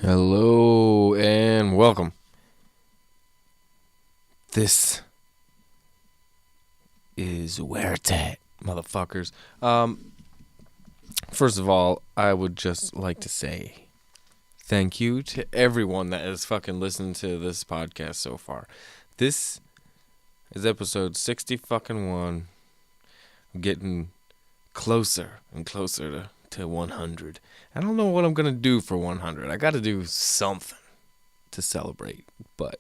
Hello and welcome. This is Where It's At, motherfuckers. First of all, I would just like to say thank you to everyone that has fucking listened to this podcast so far. This is episode 61. I'm getting closer and closer to 100. I don't know what I'm going to do for 100. I got to do something to celebrate, but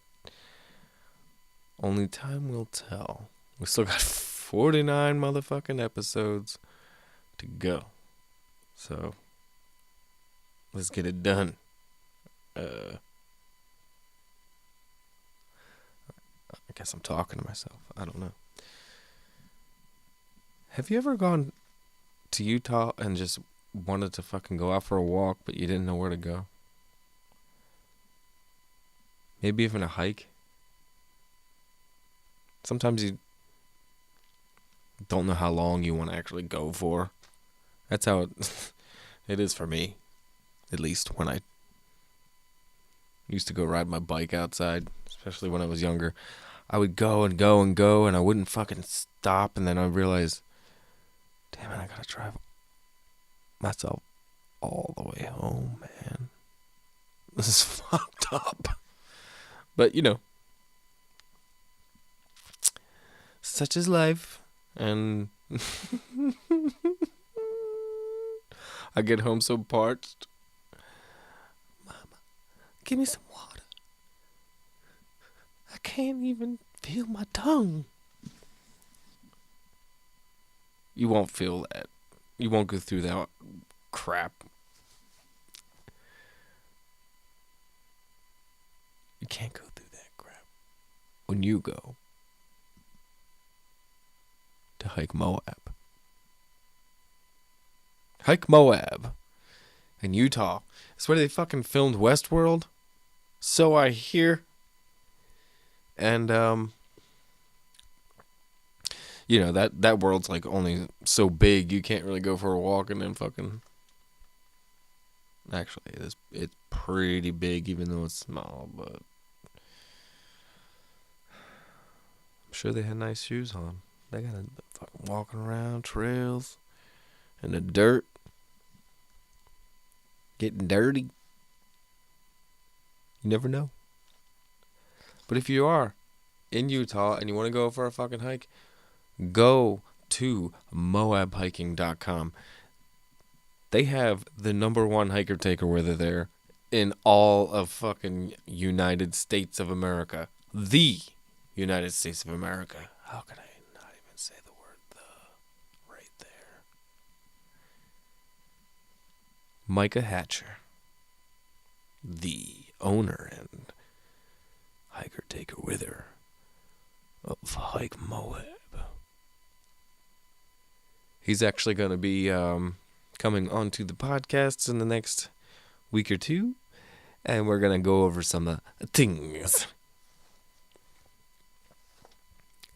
only time will tell. We still got 49 motherfucking episodes to go. So, let's get it done. I guess I'm talking to myself. I don't know. Have you ever gone to Utah and just wanted to fucking go out for a walk, but you didn't know where to go? Maybe even a hike. Sometimes you don't know how long you want to actually go for. That's how it is for me. At least when I used to go ride my bike outside, especially when I was younger. I would go and go and go, and I wouldn't fucking stop, and then I realized, damn it, I gotta drive myself all the way home, man. This is fucked up. But, you know, such is life. And I get home so parched. Mama, give me some water. I can't even feel my tongue. You won't feel that. You won't go through that crap. You can't go through that crap when you go to hike Moab. Hike Moab in Utah. It's where they fucking filmed Westworld. So I hear. And, you know, that world's like only so big you can't really go for a walk and then fucking. Actually, it's pretty big even though it's small, but I'm sure they had nice shoes on. They got fucking walking around trails in the dirt, getting dirty. You never know. But if you are in Utah and you want to go for a fucking hike, go to moabhiking.com. They have the number one hiker taker weather there in all of fucking United States of America. The United States of America. How could I not even say the word "the" right there? Micah Hatcher, the owner and hiker taker wither of Hike Moab. He's actually going to be coming onto the podcasts in the next week or two, and we're going to go over some things.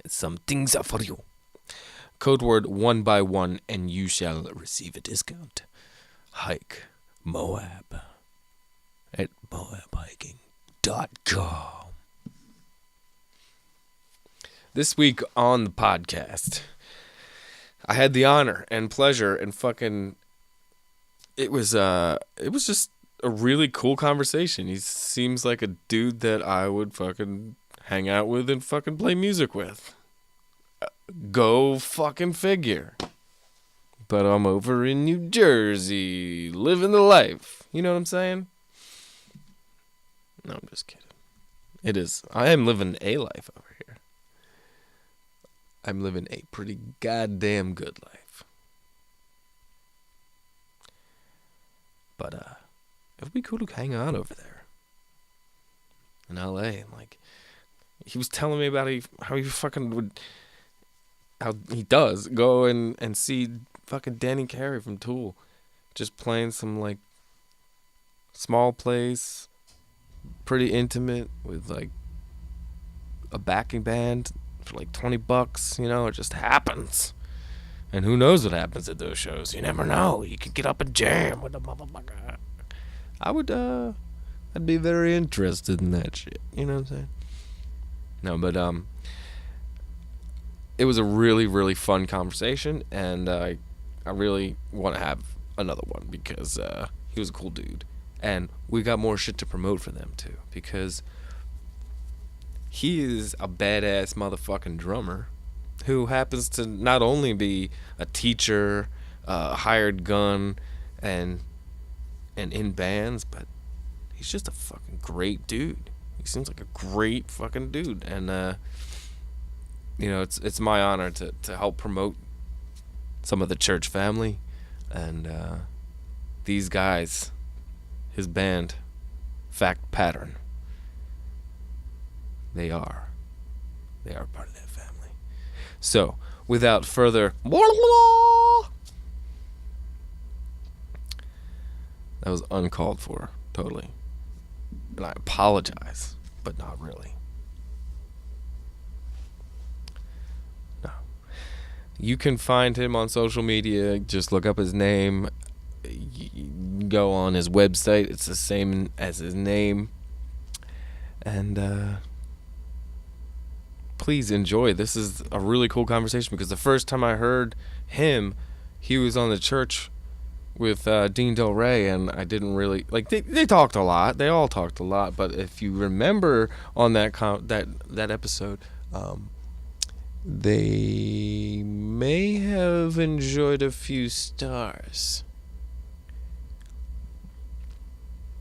Some things are for you. Code word 1x1 and you shall receive a discount. Hike Moab at moabhiking.com. This week on the podcast, I had the honor and pleasure and fucking it was just a really cool conversation. He seems like a dude that I would fucking hang out with and fucking play music with. Go fucking figure. But I'm over in New Jersey, living the life. You know what I'm saying? No, I'm just kidding. It is. I am living a life over here. I'm living a pretty goddamn good life. But it'd be cool to hang out over there in LA. And like, he was telling me about how he fucking would, how he does go and see fucking Danny Carey from Tool, just playing some like small place, pretty intimate with like a backing band for like $20. You know, it just happens. And who knows what happens at those shows? You never know. You could get up and jam with a motherfucker. I would I'd be very interested in that shit. You know what I'm saying? No, but it was a really, really fun conversation, and I really want to have another one because he was a cool dude, and we got more shit to promote for them too because he is a badass motherfucking drummer who happens to not only be a teacher, hired gun, and in bands, but he's just a fucking great dude. He seems like a great fucking dude, and it's my honor to help promote some of the church family, and these guys, his band, Fact Pattern. They are part of that family. So, without further, that was uncalled for, totally. And I apologize, but not really. No. You can find him on social media. Just look up his name. Go on his website. It's the same as his name. And please enjoy. This is a really cool conversation because the first time I heard him, he was on the church with Dean Del Rey, and I didn't really like. They talked a lot. They all talked a lot. But if you remember on that episode, they may have enjoyed a few stars.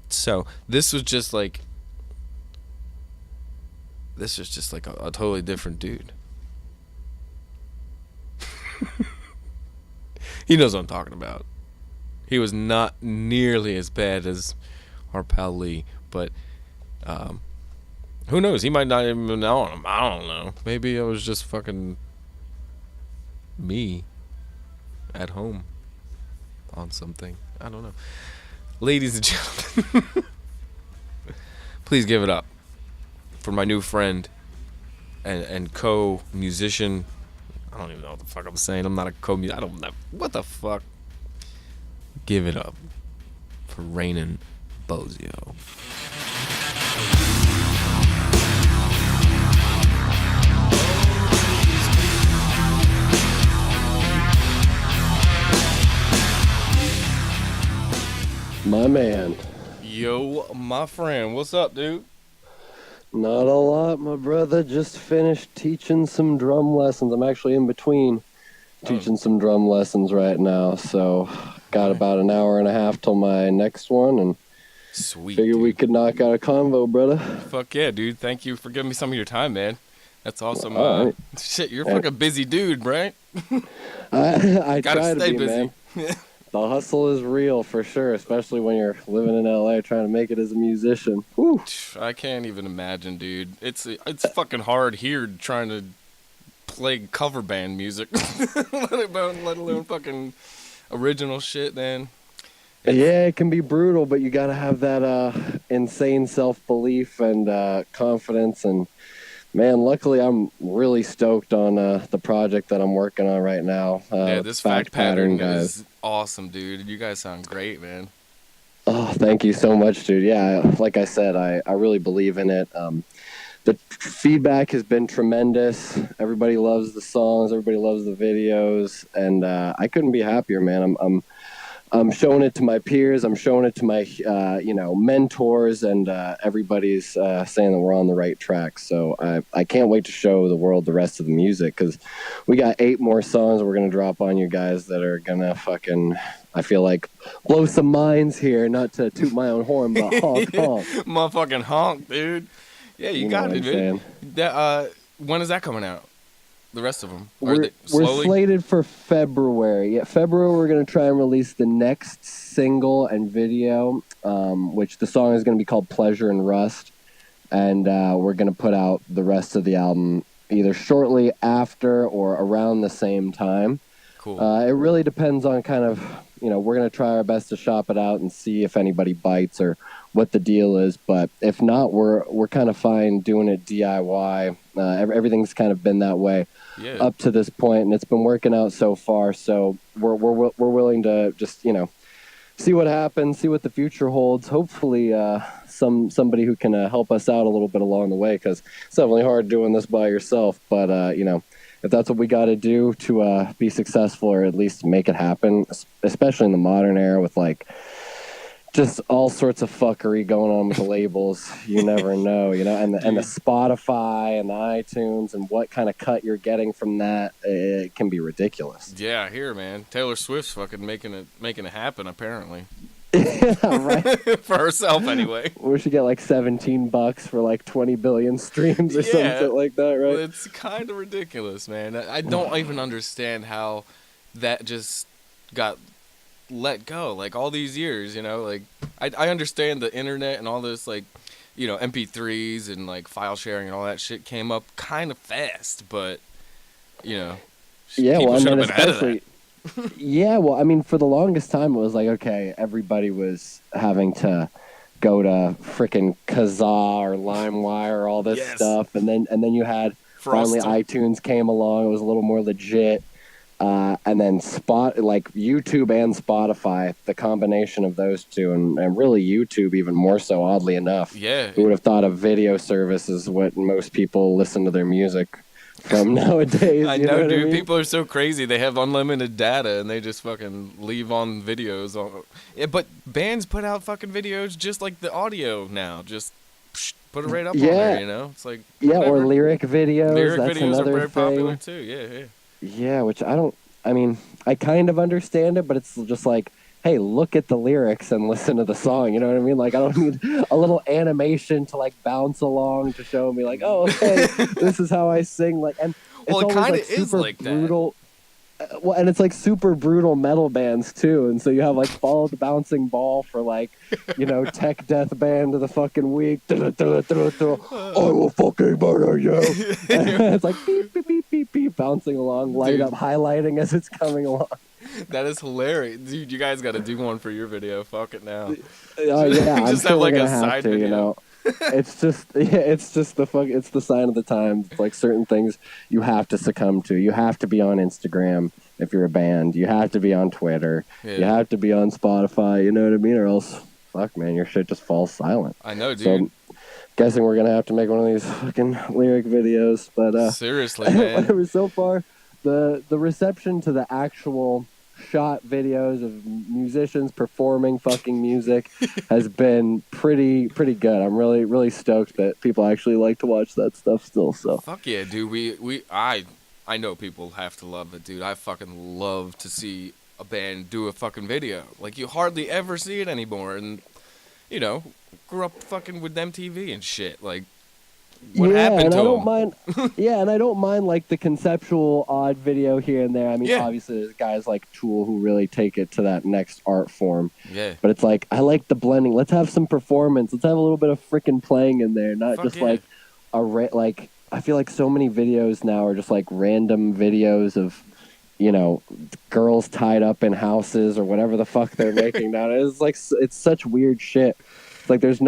So this was just like a totally different dude. He knows what I'm talking about. He was not nearly as bad as our pal Lee, but who knows? He might not even know him. I don't know. Maybe it was just fucking me at home on something. I don't know. Ladies and gentlemen, please give it up for my new friend and co-musician. I don't even know what the fuck I'm saying. I'm not a co-musician. I don't know. What the fuck? Give it up for Raanen Bozzio. My man. Yo, my friend. What's up, dude? Not a lot, my brother. Just finished teaching some drum lessons. I'm actually in between teaching some drum lessons right now. So got about an hour and a half till my next one, and sweet. Figured dude. We could knock out a convo, brother. Fuck yeah, dude. Thank you for giving me some of your time, man. That's awesome. Right. Shit, you're a fucking busy dude, right? I Gotta try stay to be, busy. man. The hustle is real for sure, especially when you're living in LA trying to make it as a musician. Whew. I can't even imagine, dude. It's fucking hard here trying to play cover band music, let alone fucking original shit, man. Yeah, it can be brutal, but you got to have that insane self-belief and confidence. And, man, luckily I'm really stoked on the project that I'm working on right now. Yeah, this Fact Pattern guys is awesome, dude. You guys sound great, man. Oh, thank you so much, dude. Yeah, like I said, I really believe in it. The feedback has been tremendous. Everybody loves the songs. Everybody loves the videos. And I couldn't be happier, man. I'm showing it to my peers. I'm showing it to my, mentors, and everybody's saying that we're on the right track. So I can't wait to show the world the rest of the music, because we got 8 more songs we're going to drop on you guys that are going to fucking, I feel like, blow some minds here. Not to toot my own horn, but honk, honk. Motherfucking honk, dude. Yeah, you got it, dude. When is that coming out? The rest of them? We're slated for February. Yeah, February we're going to try and release the next single and video, which the song is going to be called Pleasure and Rust. And we're going to put out the rest of the album either shortly after or around the same time. Cool. It really depends on kind of, we're going to try our best to shop it out and see if anybody bites or what the deal is. But if not, we're kind of fine doing it DIY. Everything's kind of been that way up to this point, and it's been working out so far. So we're willing to just see what happens, see what the future holds. Hopefully somebody who can help us out a little bit along the way, because it's definitely hard doing this by yourself. But if that's what we got to do to be successful, or at least make it happen, especially in the modern era with like just all sorts of fuckery going on with the labels, you never know, and the Spotify and the iTunes and what kind of cut you're getting from that, it can be ridiculous. Yeah, I hear, man. Taylor Swift's fucking making it happen, apparently. Yeah, right. For herself, anyway. We should get like $17 for like 20 billion streams or something like that, right? Well, it's kind of ridiculous, man. I don't even understand how that just got let go, like all these years, like I understand the internet and all this, like, MP3s and like file sharing and all that shit came up kind of fast, but people should have been ahead of that. Yeah, well, I mean, for the longest time it was like, okay, everybody was having to go to frickin' Kazaa or LimeWire, all this stuff, and then you had finally iTunes came along. It was a little more legit. And then like YouTube and Spotify, the combination of those two, and really YouTube even more so, oddly enough. Yeah. Who would have thought a video service is what most people listen to their music from nowadays? I know, dude. I mean? People are so crazy. They have unlimited data, and they just fucking leave on videos. But bands put out fucking videos just like the audio now. Just put it right up on there, It's like... Yeah, whatever. Or lyric videos. Lyric videos are very thing. popular, too. Yeah. Yeah, which I kind of understand it, but it's just like, hey, look at the lyrics and listen to the song, you know what I mean? Like, I don't need a little animation to like bounce along to show me like, oh, okay, this is how I sing. Like, and it's it kind of is super like brutal. Well, and it's like super brutal metal bands too, and so you have like Follow the Bouncing Ball for like, tech death band of the fucking week. I will fucking murder you. It's like beep beep beep beep beep, bouncing along, light up, highlighting as it's coming along. That is hilarious, dude. You guys got to do one for your video. Fuck it now. Yeah, just have like a side video. It's just it's the sign of the times. It's like certain things you have to succumb to. You have to be on Instagram if you're a band. You have to be on Twitter. Yeah. You have to be on Spotify. You know what I mean? Or else, fuck, man, your shit just falls silent. I know, dude. So, guessing we're gonna have to make one of these fucking lyric videos. But seriously, man. Whatever. So far, the reception to the actual shot videos of musicians performing fucking music has been pretty good. I'm really, really stoked that people actually like to watch that stuff still. So fuck yeah, dude. I know people have to love it, dude. I fucking love to see a band do a fucking video. Like, you hardly ever see it anymore, and grew up fucking with MTV and shit. Like, what happened to them? And I don't mind like the conceptual odd video here and there. I mean, obviously there's guys like Tool who really take it to that next art form. Yeah. But it's like, I like the blending. Let's have some performance. Let's have a little bit of freaking playing in there, not just like like I feel like so many videos now are just like random videos of girls tied up in houses or whatever the fuck they're making now. It's like, it's such weird shit. Like, there's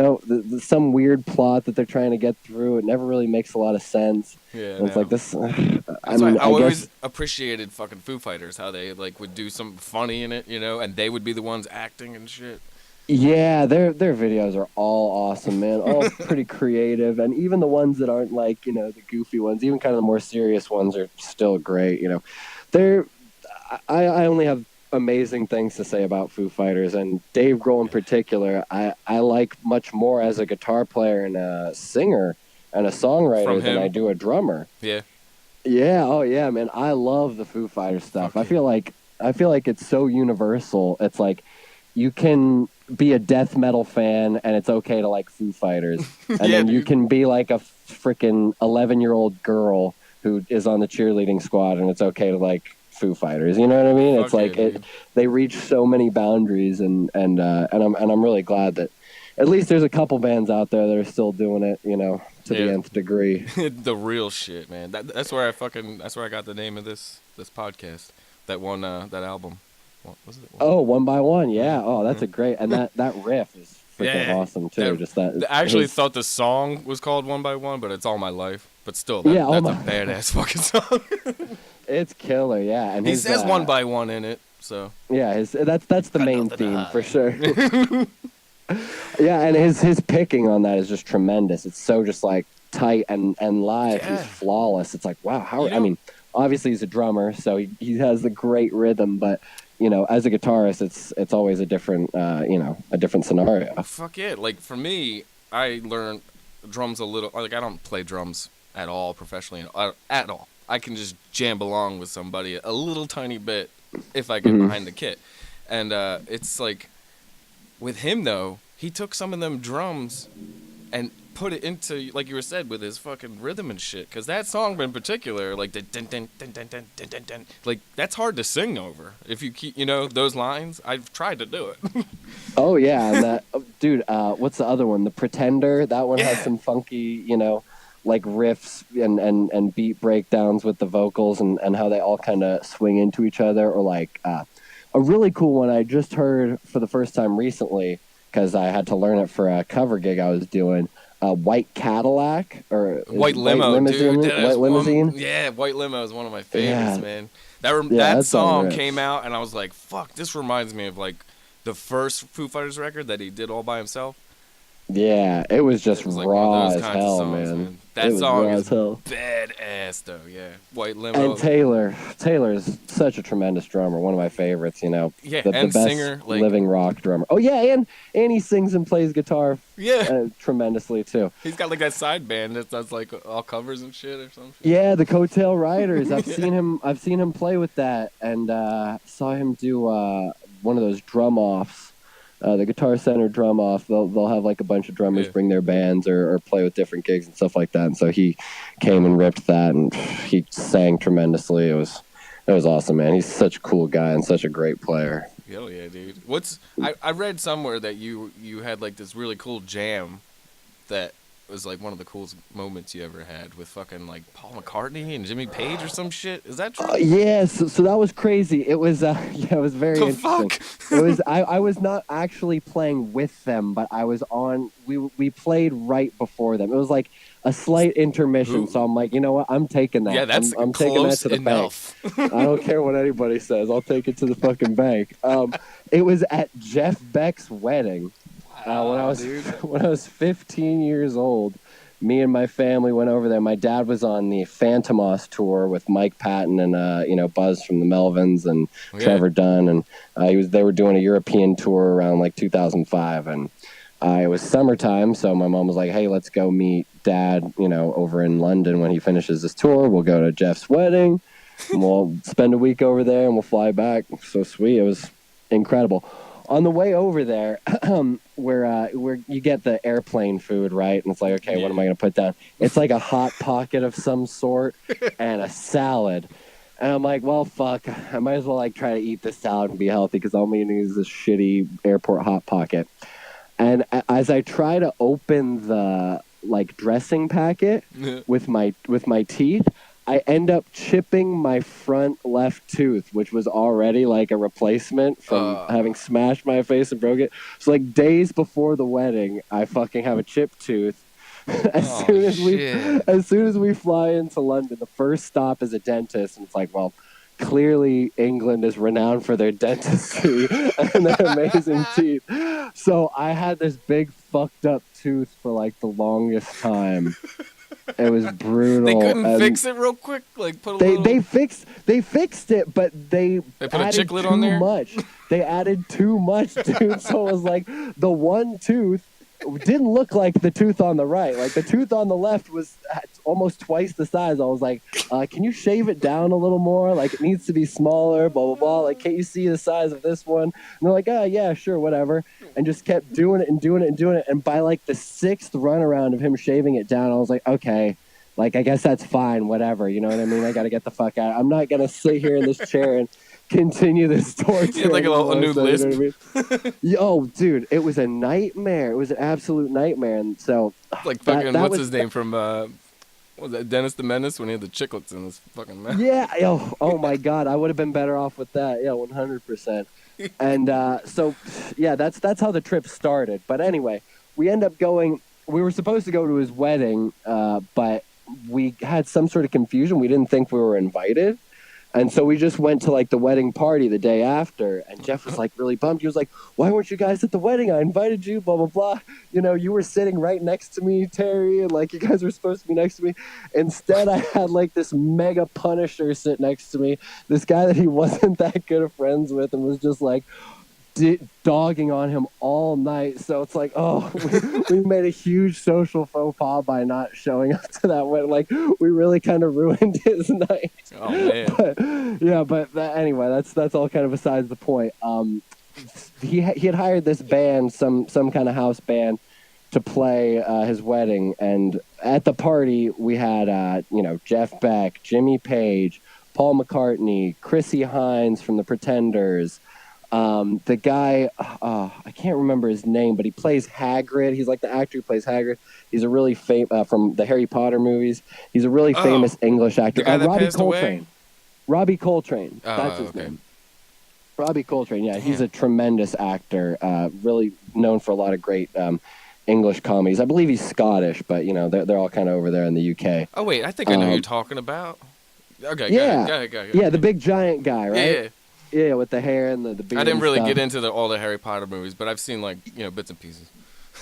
some weird plot that they're trying to get through. It never really makes a lot of sense. Yeah, and it's like this. I always appreciated fucking Foo Fighters, how they like would do something funny in it, and they would be the ones acting and shit. Yeah, their videos are all awesome, man. All pretty creative, and even the ones that aren't like the goofy ones, even kind of the more serious ones, are still great. I only have amazing things to say about Foo Fighters, and Dave Grohl in particular, I like much more as a guitar player and a singer and a songwriter than I do a drummer. Yeah. Yeah, oh yeah, man. I love the Foo Fighters stuff. I feel like it's so universal. It's like you can be a death metal fan and it's okay to like Foo Fighters. And then you can be like a freaking 11-year-old girl who is on the cheerleading squad and it's okay to like Foo Fighters, you know what I mean? It's like they reach so many boundaries, and I'm really glad that at least there's a couple bands out there that are still doing it, to the nth degree. The real shit, man. That's where I got the name of this podcast. That one, that album. What was it? Oh, One by One. Yeah. Oh, that's a great, and that riff is freaking awesome too. I actually thought the song was called One by One, but it's All My Life. But still, that's a badass fucking song. It's killer, yeah. And he says One by One in it, so yeah, that's the main theme for sure. Yeah, and his picking on that is just tremendous. It's so just like tight and live. Yeah. He's flawless. It's like, wow, how? You know- I mean, obviously he's a drummer, so he has the great rhythm. But as a guitarist, it's always a different a different scenario. Fuck it. Like for me, I learned drums a little. Like I don't play drums at all professionally at all. I can just jam along with somebody a little tiny bit if I get behind the kit. And it's like with him though, he took some of them drums and put it into, like you were said, with his fucking rhythm and shit. Because that song in particular, like the dun dun dun dun dun dun dun dun, like that's hard to sing over. If you keep, those lines, I've tried to do it. Oh yeah, and that dude. What's the other one? The Pretender. That one has Yeah. some funky, like riffs and beat breakdowns with the vocals and how they all kind of swing into each other. Or like a really cool one I just heard for the first time recently because I had to learn it for a cover gig I was doing. White Cadillac or White Limo, Limousine? dude. White Limousine. Yeah, White Limo is one of my favorites, Yeah. man. Yeah, That that song rips. came out, and I was like, "Fuck!" This reminds me of like the first Foo Fighters record that he did all by himself. Yeah, it was just It was like raw one of those as kinds of hell, songs, man. That It was song raw is as hell. badass, though. Yeah, White Limo. And Taylor's such a tremendous drummer, one of my favorites. Yeah, the and best singer, like- living rock drummer. Oh yeah, and he sings and plays guitar Yeah, tremendously too. he's got like that side band that does like all covers and shit or something. Yeah, the Coattail Riders. I've seen him play with that, and saw him do one of those drum offs. The Guitar Center drum off. They'll have like a bunch of drummers Yeah. bring their bands or play with different gigs and stuff like that. And so he came and ripped that, and he sang tremendously. It was awesome, man. He's such a cool guy and such a great player. Hell yeah, dude. I read somewhere that you had like this really cool jam that was like one of the coolest moments you ever had with fucking like Paul McCartney and Jimmy Page or some shit. Is that true? Yeah, so that was crazy. It was it was very The interesting. fuck? It was I was not actually playing with them, but I was on. We played right before them. It was like a slight intermission, Ooh. so I'm like, you know what? I'm taking that. Yeah, that's I'm taking that close to the enough. bank. I don't care what anybody says. I'll take it to the fucking bank. It was at Jeff Beck's wedding. When I was 15 years old, me and my family went over there. My dad was on the Phantomos tour with Mike Patton and Buzz from the Melvins and Trevor Dunn, and they were doing a European tour around like 2005, and it was summertime, so my mom was like, "Hey, let's go meet Dad, over in London when he finishes this tour. We'll go to Jeff's wedding, and we'll spend a week over there, and we'll fly back." So sweet, it was incredible. On the way over there, where you get the airplane food, right? And it's like, okay, what am I going to put down? It's like a Hot Pocket of some sort and a salad. And I'm like, well, fuck, I might as well like try to eat this salad and be healthy because all I'm eating is this shitty airport Hot Pocket. And as I try to open the like dressing packet with my teeth, I end up chipping my front left tooth, which was already like a replacement from having smashed my face and broke it. So like days before the wedding, I fucking have a chipped tooth. As soon as we fly into London, the first stop is a dentist, and it's like, well, clearly England is renowned for their dentistry and their amazing teeth. So I had this big fucked up tooth for like the longest time. It was brutal. They couldn't fix it real quick, like put a little. They fixed it, but they put a added chiclet too on there? much. They added too much, dude. So it was like the one tooth didn't look like the tooth on the right. Like the tooth on the left was almost twice the size. I was like, can you shave it down a little more? Like it needs to be smaller, blah, blah, blah. Like, can't you see the size of this one? And they're like, oh, yeah, sure, whatever. And just kept doing it and doing it and doing it. And by like the sixth runaround of him shaving it down, I was like, okay, like, I guess that's fine, whatever. You know what I mean? I got to get the fuck out. I'm not going to sit here in this chair and continue this torture. You had like a new lisp. You know what I mean? Yo, dude, it was a nightmare. It was an absolute nightmare. And so, Like fucking, what's his name from, what was that, Dennis the Menace when he had the chiclets in his fucking mouth? Yeah, yo, oh my God, I would have been better off with that. Yeah, 100%. And so, yeah, that's how the trip started. But anyway, we end up going. We were supposed to go to his wedding, but we had some sort of confusion. We didn't think we were invited. And so we just went to like the wedding party the day after, and Jeff was like really bummed. He was like, "Why weren't you guys at the wedding? I invited you, blah blah blah. You know, you were sitting right next to me, Terry, and like you guys were supposed to be next to me. Instead, I had like this mega Punisher sit next to me, this guy that he wasn't that good of friends with, and was just like dogging on him all night. So it's like, oh, we made a huge social faux pas by not showing up to that wedding. Like, we really kind of ruined his night. Oh man. But, yeah, but anyway, that's all kind of besides the point. He had hired this band, some kind of house band, to play his wedding, and at the party we had Jeff Beck, Jimmy Page, Paul McCartney, Chrissy Hines from the Pretenders. The guy, I can't remember his name, but he plays Hagrid. He's like the actor who plays Hagrid. He's a really famous from the Harry Potter movies. He's a really famous English actor. The guy that Robbie passed Coltrane. away? Robbie Coltrane. That's his name. Robbie Coltrane. Yeah, he's a tremendous actor. Really known for a lot of great English comedies. I believe he's Scottish, but they're all kind of over there in the UK. Oh wait, I think I know who you're talking about. Okay, yeah, go ahead. Yeah, the big giant guy, right? Yeah. Yeah, with the hair and the beard. I didn't really get into all the Harry Potter movies, but I've seen bits and pieces.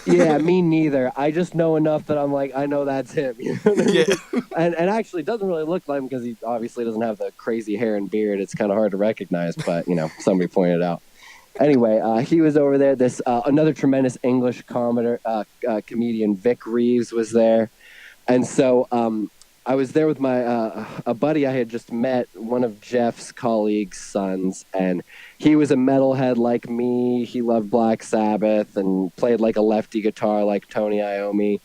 Yeah, me neither. I just know enough that I'm like, I know that's him. You know what I mean? Yeah. And actually, it doesn't really look like him because he obviously doesn't have the crazy hair and beard. It's kind of hard to recognize, but somebody pointed out. Anyway, he was over there. This another tremendous English comedian, Vic Reeves, was there, and so I was there with my a buddy I had just met, one of Jeff's colleagues' sons, and he was a metalhead like me. He loved Black Sabbath and played like a lefty guitar like Tony Iommi,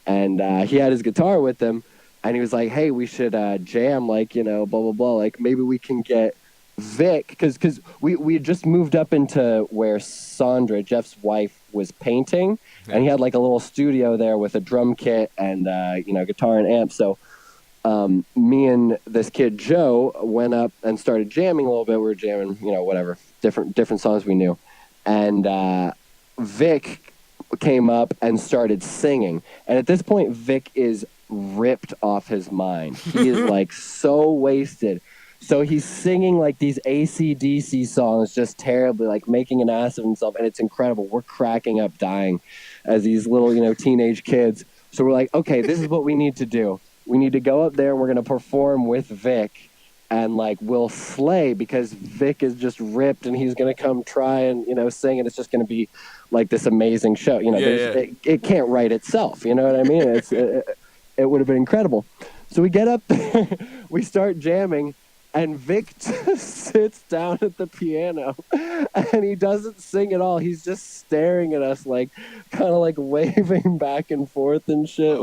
and he had his guitar with him, and he was like, "Hey, we should jam, like blah blah blah. Like maybe we can get Vic, because we had just moved up into where Sandra, Jeff's wife, was painting, and he had like a little studio there with a drum kit and guitar and amp. So me and this kid Joe went up and started jamming a little bit. We were jamming, whatever, different songs we knew, and Vic came up and started singing. And at this point, Vic is ripped off his mind. He is like so wasted. So he's singing like these AC/DC songs just terribly, like making an ass of himself, and it's incredible. We're cracking up, dying as these little, teenage kids. So we're like, okay, this is what we need to do. We need to go up there and we're going to perform with Vic, and like we'll slay, because Vic is just ripped and he's going to come try and, sing, and it's just going to be like this amazing show. It can't write itself. You know what I mean? It would have been incredible. So we get up there, we start jamming, and Vic just sits down at the piano, and he doesn't sing at all. He's just staring at us, like, kind of like waving back and forth and shit,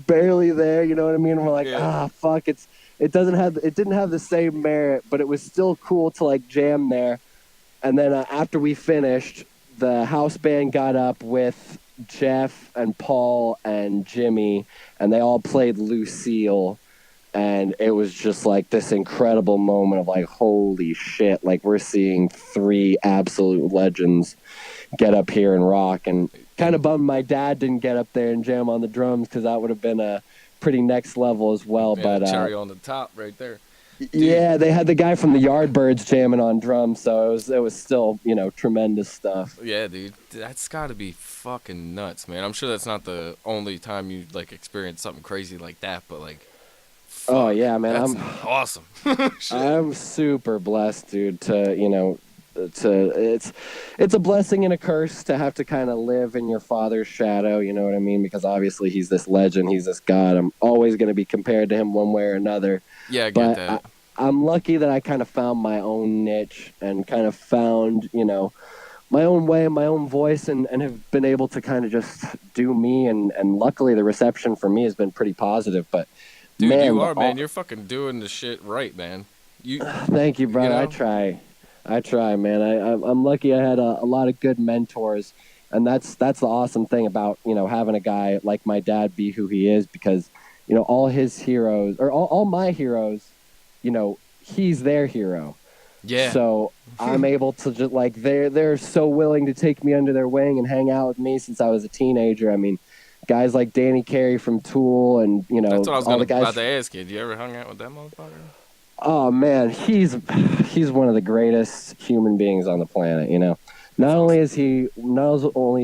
barely there. You know what I mean? And we're like, fuck, it didn't have the same merit, but it was still cool to like jam there. And then after we finished, the house band got up with Jeff and Paul and Jimmy, and they all played Lucille. And it was just like this incredible moment of like, holy shit, like we're seeing three absolute legends get up here and rock. And kind of bummed my dad didn't get up there and jam on the drums, because that would have been a pretty next level as well. Yeah, but cherry on the top right there. Dude. Yeah, they had the guy from the Yardbirds jamming on drums, so it was still, tremendous stuff. Yeah, dude, that's got to be fucking nuts, man. I'm sure that's not the only time you like experience something crazy like that, but like, fuck, oh yeah, man, that's awesome. I'm super blessed, dude. It's a blessing and a curse to have to kind of live in your father's shadow. You know what I mean? Because obviously he's this legend, he's this god. I'm always going to be compared to him one way or another. Yeah, I get that. I'm lucky that I kind of found my own niche and kind of found, my own way and my own voice, and have been able to kind of just do me. And luckily the reception for me has been pretty positive. But dude, man, you are, man. You're fucking doing the shit right, man. Thank you, brother. I try, man. I'm lucky I had a lot of good mentors, and that's the awesome thing about, having a guy like my dad be who he is, because, all his heroes, or all my heroes, he's their hero. Yeah. So I'm able to just like, they're so willing to take me under their wing and hang out with me since I was a teenager. I mean, guys like Danny Carey from Tool, and, that's what I was about to ask you. Did you ever hung out with that motherfucker? Oh man, he's one of the greatest human beings on the planet. That's awesome. Not only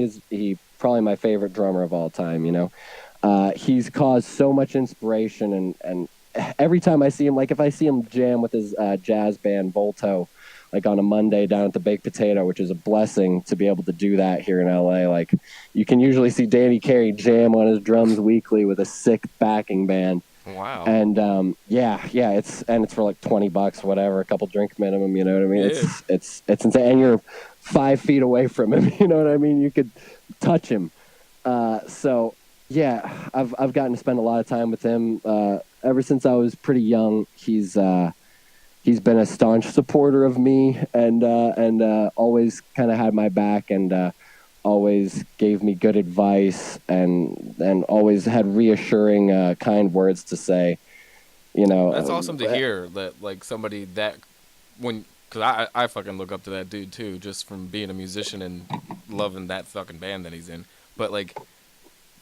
is he probably my favorite drummer of all time. He's caused so much inspiration, and every time I see him, like if I see him jam with his jazz band Volto, like on a Monday down at the Baked Potato, which is a blessing to be able to do that here in LA. Like you can usually see Danny Carey jam on his drums weekly with a sick backing band. Wow. And yeah, it's for like $20, whatever, a couple drink minimum. You know what I mean? Yeah. It's insane, and you're 5 feet away from him. You know what I mean? You could touch him. So yeah, I've gotten to spend a lot of time with him ever since I was pretty young. He's been a staunch supporter of me, and always kind of had my back, and always gave me good advice, and always had reassuring kind words to say. That's awesome to hear that, like, somebody that, because I fucking look up to that dude too, just from being a musician and loving that fucking band that he's in. But, like,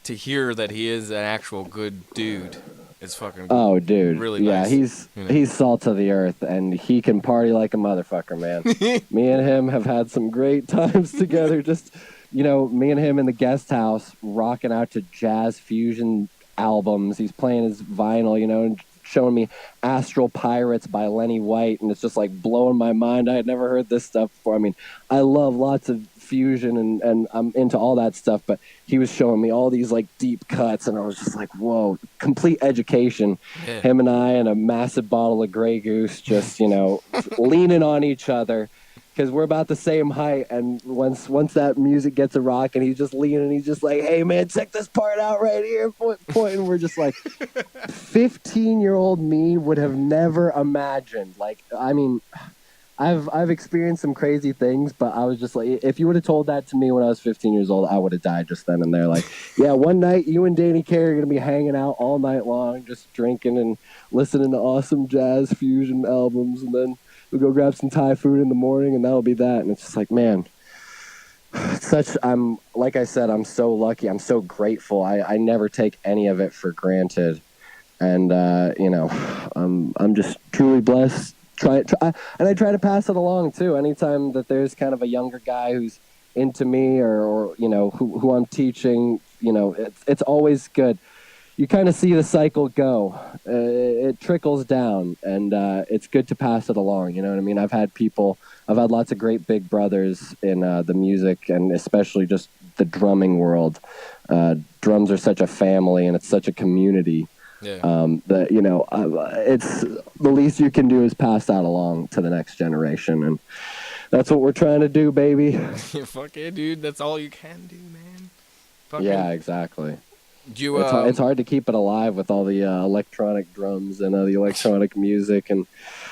to hear that he is an actual good dude is fucking Oh, dude, really yeah, nice. he's salt of the earth, and he can party like a motherfucker, man. Me and him have had some great times together. Just me and him in the guest house, rocking out to jazz fusion albums. He's playing his vinyl, and showing me Astral Pirates by Lenny White, and it's just like blowing my mind. I had never heard this stuff before. I mean, I love lots of fusion, and I'm into all that stuff, but he was showing me all these like deep cuts, and I was just like, whoa, complete education. Yeah. Him and I and a massive bottle of Grey Goose, just leaning on each other, because we're about the same height. And once that music gets a rock, and he's just leaning, he's just like, hey man, check this part out right here, point. And we're just like, 15-year-old me would have never imagined. Like, I mean, I've experienced some crazy things, but I was just like, if you would have told that to me when I was 15 years old, I would have died just then and there. Like, yeah, one night you and Danny Carey are gonna be hanging out all night long, just drinking and listening to awesome jazz fusion albums, and then we'll go grab some Thai food in the morning, and that'll be that. And it's just like, man, I'm like I said, I'm so lucky. I'm so grateful. I never take any of it for granted, and I'm just truly blessed. And I try to pass it along too. Anytime that there's kind of a younger guy who's into me, or who I'm teaching, it's always good. You kind of see the cycle go. It trickles down, and it's good to pass it along. You know what I mean? I've had lots of great big brothers in the music, and especially just the drumming world. Drums are such a family, and it's such a community. Yeah. That it's the least you can do is pass that along to the next generation, and that's what we're trying to do, baby. Fuck yeah, dude. That's all you can do, man. Fucking, Yeah, exactly. It's hard to keep it alive with all the electronic drums and the electronic music and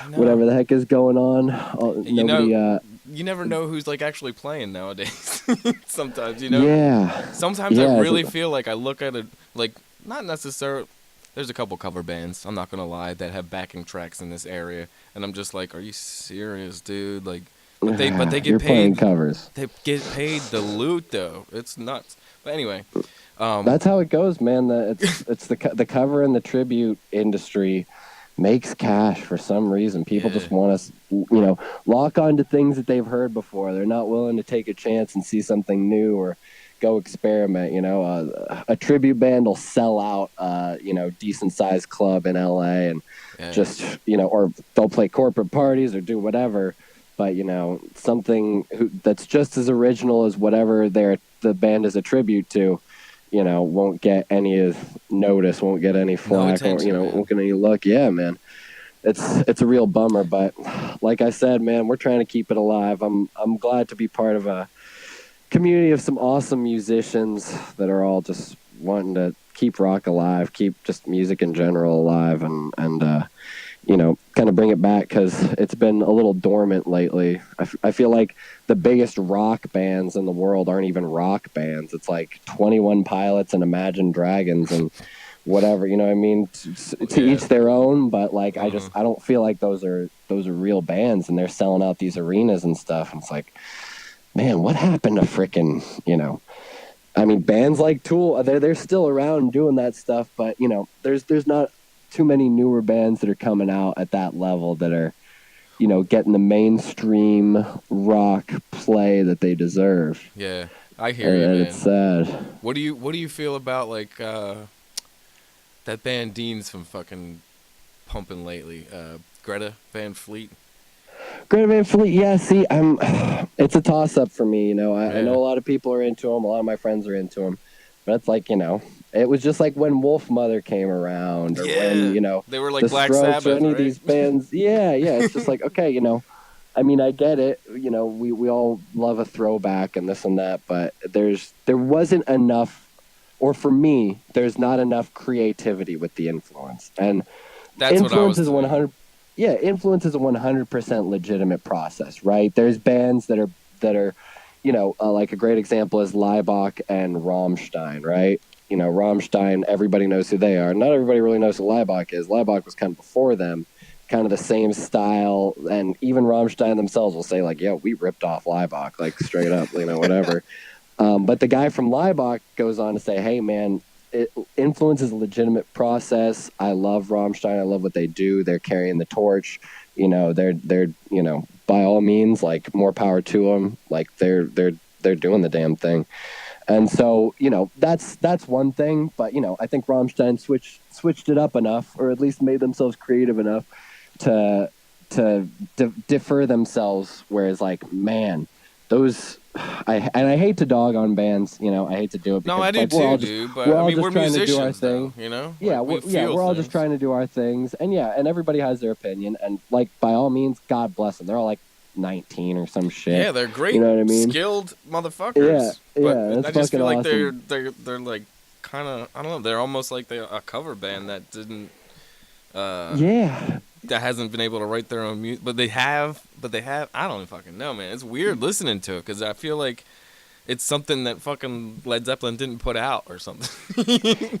whatever the heck is going on. You never know who's like actually playing nowadays. Sometimes, Yeah. Sometimes I really feel like I look at it like not necessarily. There's a couple cover bands, I'm not gonna lie, that have backing tracks in this area, and I'm just like, are you serious, dude? Like, but they get You're paid playing covers. They get paid the loot though. It's nuts. But anyway, that's how it goes, man. It's the cover and the tribute industry makes cash for some reason. People just want to, lock onto things that they've heard before. They're not willing to take a chance and see something new or go experiment. A tribute band will sell out, decent sized club in LA, and just, or they'll play corporate parties or do whatever. But, something that's just as original as whatever the band is a tribute to, won't get any notice, won't get any flack, won't get any luck. Yeah, man. It's a real bummer, but like I said, man, we're trying to keep it alive. I'm glad to be part of a community of some awesome musicians that are all just wanting to keep rock alive, keep just music in general alive, and kind of bring it back, because it's been a little dormant lately. I feel like the biggest rock bands in the world aren't even rock bands. It's like 21 Pilots and Imagine Dragons and whatever, you know what I mean? To each their own, but like I don't feel like those are real bands, and they're selling out these arenas and stuff, and it's like, man, what happened to frickin', I mean, bands like Tool, they're still around doing that stuff, but there's not too many newer bands that are coming out at that level that are, you know, getting the mainstream rock play that they deserve. Yeah, I hear you, And man. it's sad. What do you feel about like that band Dean's from fucking pumping lately? Greta Van Fleet. Greta Van Fleet, yeah. See, it's a toss up for me. You know, I Yeah. know a lot of people are into them. A lot of my friends are into them, but it's like, you know, it was just like when Wolf Mother came around, or when, you know, they were like the Black Strokes, Sabbath, or any right? of these bands. Yeah. It's just like, okay, you know, I mean, I get it. You know, we all love a throwback and this and that, but there wasn't enough, or for me, there's not enough creativity with the influence. And That's what I influence was is 100. Yeah, influence is a 100% legitimate process, right? There's bands that are, you know, like a great example is Laibach and Rammstein, right? You know, Rammstein, everybody knows who they are. Not everybody really knows who Laibach is. Laibach was kind of before them, kind of the same style, and even Rammstein themselves will say like, "Yeah, we ripped off Laibach, like straight up, you know, whatever." But the guy from Laibach goes on to say, "Hey, man, influence is a legitimate process. I love Rammstein. I love what they do. They're carrying the torch. You know, they're you know, by all means, like, more power to them. Like, they're doing the damn thing." And so, you know, that's one thing. But, you know, I think Rammstein switched it up enough, or at least made themselves creative enough to defer themselves. Whereas, like, man, those. I hate to dog on bands, you know. I hate to do it. No, I do like, too, dude. But I mean, we're musicians, though, you know. Yeah, like, we're all just trying to do our things, and everybody has their opinion, and like, by all means, God bless them. They're all like 19 or some shit. Yeah, they're great. You know what I mean? Skilled motherfuckers. But I just feel like awesome. they're like kind of, I don't know. They're almost like a cover band that didn't. That hasn't been able to write their own music, but they have. I don't fucking know, man. It's weird listening to it because I feel like it's something that fucking Led Zeppelin didn't put out or something.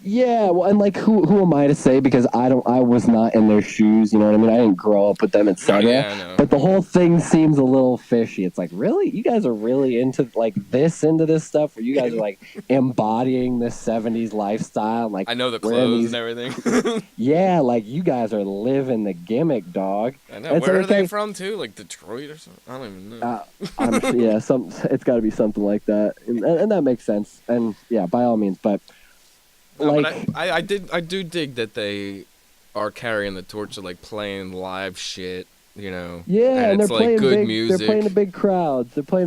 Yeah, well, and like, who am I to say, because I was not in their shoes, you know what I mean? I didn't grow up with them, etc. Yeah, I know. But the whole thing seems a little fishy. It's like, really? You guys are really into this stuff, where you guys are like embodying this 70s lifestyle? Like, I know the clothes and everything. Yeah, like, you guys are living the gimmick, dog. I know. Where are they from too? Like Detroit or something? I don't even know. Yeah, it's got to be something like that. And that makes sense, and yeah, by all means. But like, but I do dig that they are carrying the torch of like playing live shit, you know. Yeah, and it's they're like playing good big, music. They're playing to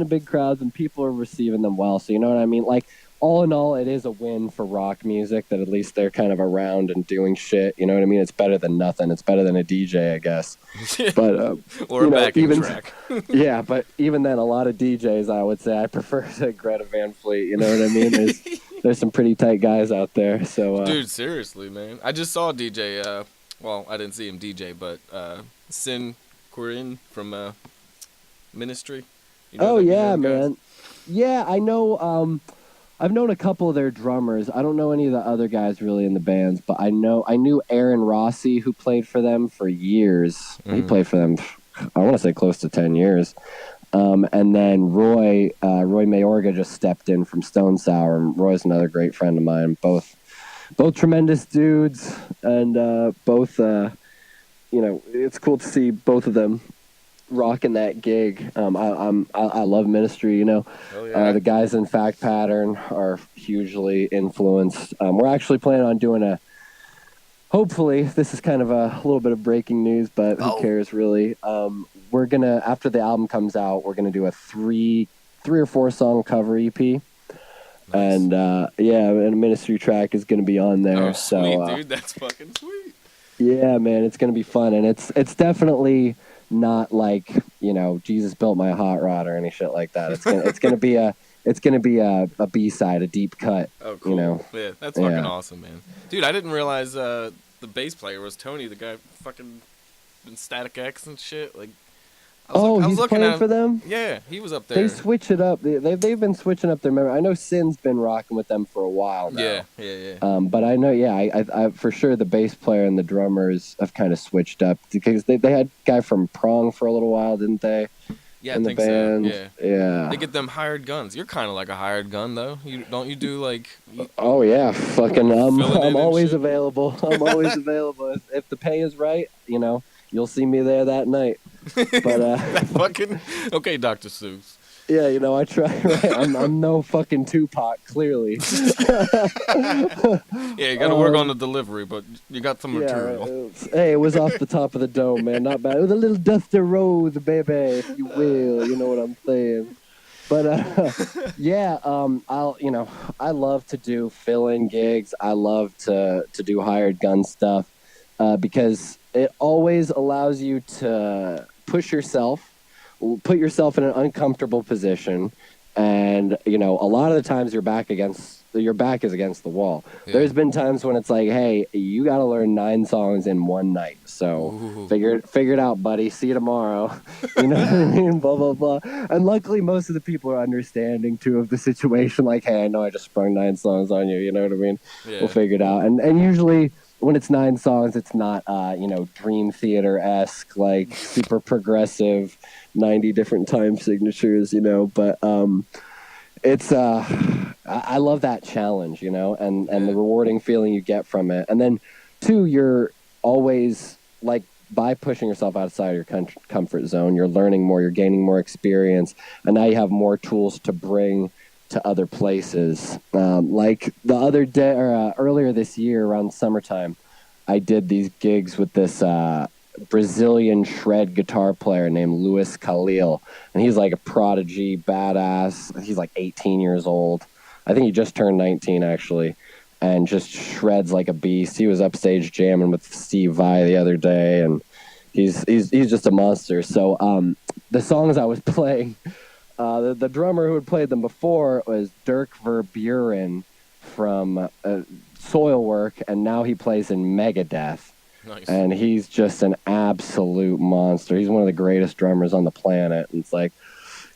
big crowds. And people are receiving them well. So, you know what I mean? Like, all in all, it is a win for rock music that at least they're kind of around and doing shit. You know what I mean? It's better than nothing. It's better than a DJ, I guess. But or a backing track. Yeah, but even then, a lot of DJs, I would say, I prefer to Greta Van Fleet. You know what I mean? There's some pretty tight guys out there. So, dude, seriously, man, I just saw DJ. Well, I didn't see him DJ, but Sin Querin from Ministry. You know, man. Yeah, I know. I've known a couple of their drummers. I don't know any of the other guys really in the bands, but I knew Aaron Rossi, who played for them for years. Mm-hmm. He played for them, I want to say, close to 10 years. And then Roy Mayorga just stepped in from Stone Sour. And Roy's another great friend of mine. Both tremendous dudes, and both, you know, it's cool to see both of them rocking that gig. I love Ministry, you know. Oh, yeah. The guys in Fact Pattern are hugely influenced. We're actually planning on doing hopefully, this is kind of a little bit of breaking news, but who cares really. We're gonna, after the album comes out, we're gonna do a three or four song cover EP. Nice. And and a Ministry track is gonna be on there. Oh, sweet, dude, that's fucking sweet. Yeah, man, it's gonna be fun, and it's definitely not like, you know, Jesus Built My Hot Rod or any shit like that. It's gonna be a B-side, a deep cut. Oh, cool. You know? Yeah, that's fucking awesome, man. Dude, I didn't realize the bass player was Tony, the guy fucking in Static X and shit. Like, I was he's playing for them? Yeah, he was up there. They switch it up. They've been switching up their memory. I know Sin's been rocking with them for a while now. Yeah. But I know, I for sure the bass player and the drummers have kind of switched up, because they had a guy from Prong for a little while, didn't they? Yeah, I in the think band. so. Yeah. Yeah. They get them hired guns. You're kind of like a hired gun, though. Don't you do like Oh yeah, fucking. filling I'm in and always shit? available. I'm always available. If the pay is right, you'll see me there that night. But That fucking okay, Dr. Seuss. yeah, I try. Right, I'm no fucking Tupac. Clearly. Yeah, you got to work on the delivery, but you got some material. Hey, it was off the top of the dome, man. Not bad. It was a little Dusty Rose, baby, if you will. You know what I'm saying? But yeah, I love to do fill-in gigs. I love to do hired gun stuff because it always allows you to push yourself, put yourself in an uncomfortable position, and a lot of the times your back is against the wall. Yeah. There's been times when it's like, hey, you got to learn 9 songs in one night. So figure it out, buddy. See you tomorrow. You know what I mean? Blah, blah, blah. And luckily, most of the people are understanding, too, of the situation. Like, hey, I know I just sprung 9 songs on you. You know what I mean? Yeah. We'll figure it out. And usually when it's 9 songs, it's not, Dream Theater-esque, like super progressive, 90 different time signatures, but it's I love that challenge, and the rewarding feeling you get from it. And then 2, you're always like, by pushing yourself outside your comfort zone, you're learning more, you're gaining more experience, and now you have more tools to bring to other places. Like the other day, or earlier this year around summertime, I did these gigs with this Brazilian shred guitar player named Luis Khalil, and he's like a prodigy, badass. He's like 18 years old. I think he just turned 19 actually, and just shreds like a beast. He was upstage jamming with Steve Vai the other day, and he's just a monster. So the songs I was playing, the drummer who had played them before was Dirk Verburen from Soilwork, and now he plays in Megadeth. Nice. And he's just an absolute monster. He's one of the greatest drummers on the planet. And it's like,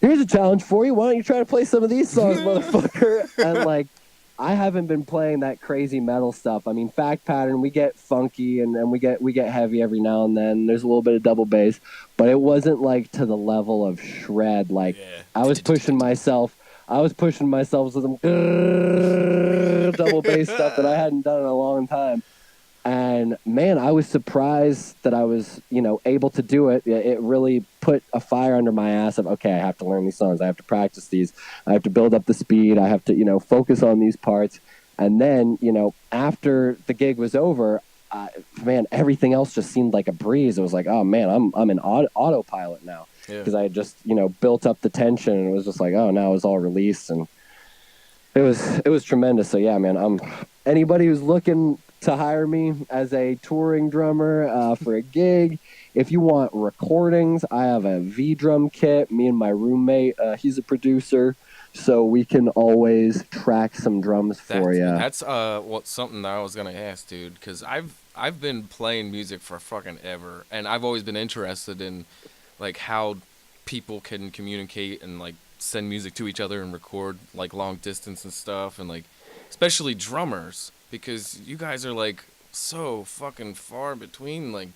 here's a challenge for you. Why don't you try to play some of these songs, motherfucker? And like, I haven't been playing that crazy metal stuff. I mean, Fact Pattern, we get funky and we get heavy every now and then. There's a little bit of double bass, but it wasn't like to the level of shred. Like, I was pushing myself with some double bass stuff that I hadn't done in a long time. And man, I was surprised that I was, able to do it. It really put a fire under my ass of, okay, I have to learn these songs. I have to practice these. I have to build up the speed. I have to, focus on these parts. And then, after the gig was over, man, everything else just seemed like a breeze. It was like, oh man, I'm in autopilot now, because I had just, built up the tension, and it was just like, oh, now it's all released, and it was tremendous. So yeah, man, anybody who's looking to hire me as a touring drummer for a gig, if you want recordings, I have a V-drum kit. Me and my roommate, he's a producer, so we can always track some drums for you. That's something that I was gonna ask, dude, because I've been playing music for fucking ever, and I've always been interested in like how people can communicate and like send music to each other and record like long distance and stuff, and like especially drummers, because you guys are like so fucking far between like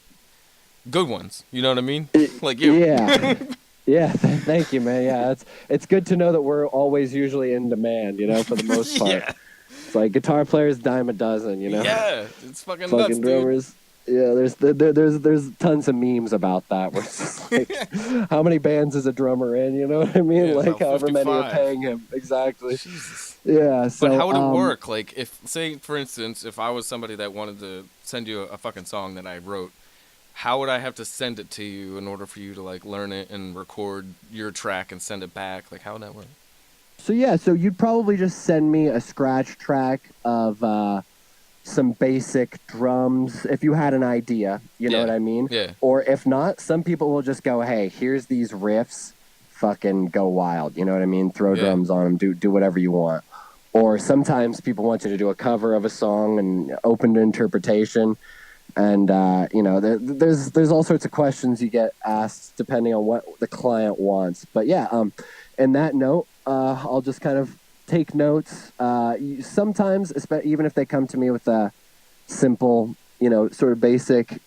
good ones. You know what I mean? Like you. Yeah. Yeah, thank you, man. Yeah, it's good to know that we're always usually in demand, for the most part. Yeah. It's like guitar players dime a dozen, Yeah, it's fucking nuts, drummers. Dude. Yeah, there's tons of memes about that. Where it's just like, how many bands is a drummer in? You know what I mean? Yeah, like however 55. many are paying him. Exactly. Jesus. Yeah. So, but how would it work? Like, if, say, for instance, if I was somebody that wanted to send you a fucking song that I wrote, how would I have to send it to you in order for you to like learn it and record your track and send it back? Like, how would that work? So you'd probably just send me a scratch track of some basic drums if you had an idea. You know what I mean? Yeah. Or if not, some people will just go, hey, here's these riffs, fucking go wild. You know what I mean? Throw drums on them, do whatever you want. Or sometimes people want you to do a cover of a song and open to interpretation. And, there's all sorts of questions you get asked depending on what the client wants. But yeah, in that note, I'll just kind of take notes. Sometimes, even if they come to me with a simple, sort of basic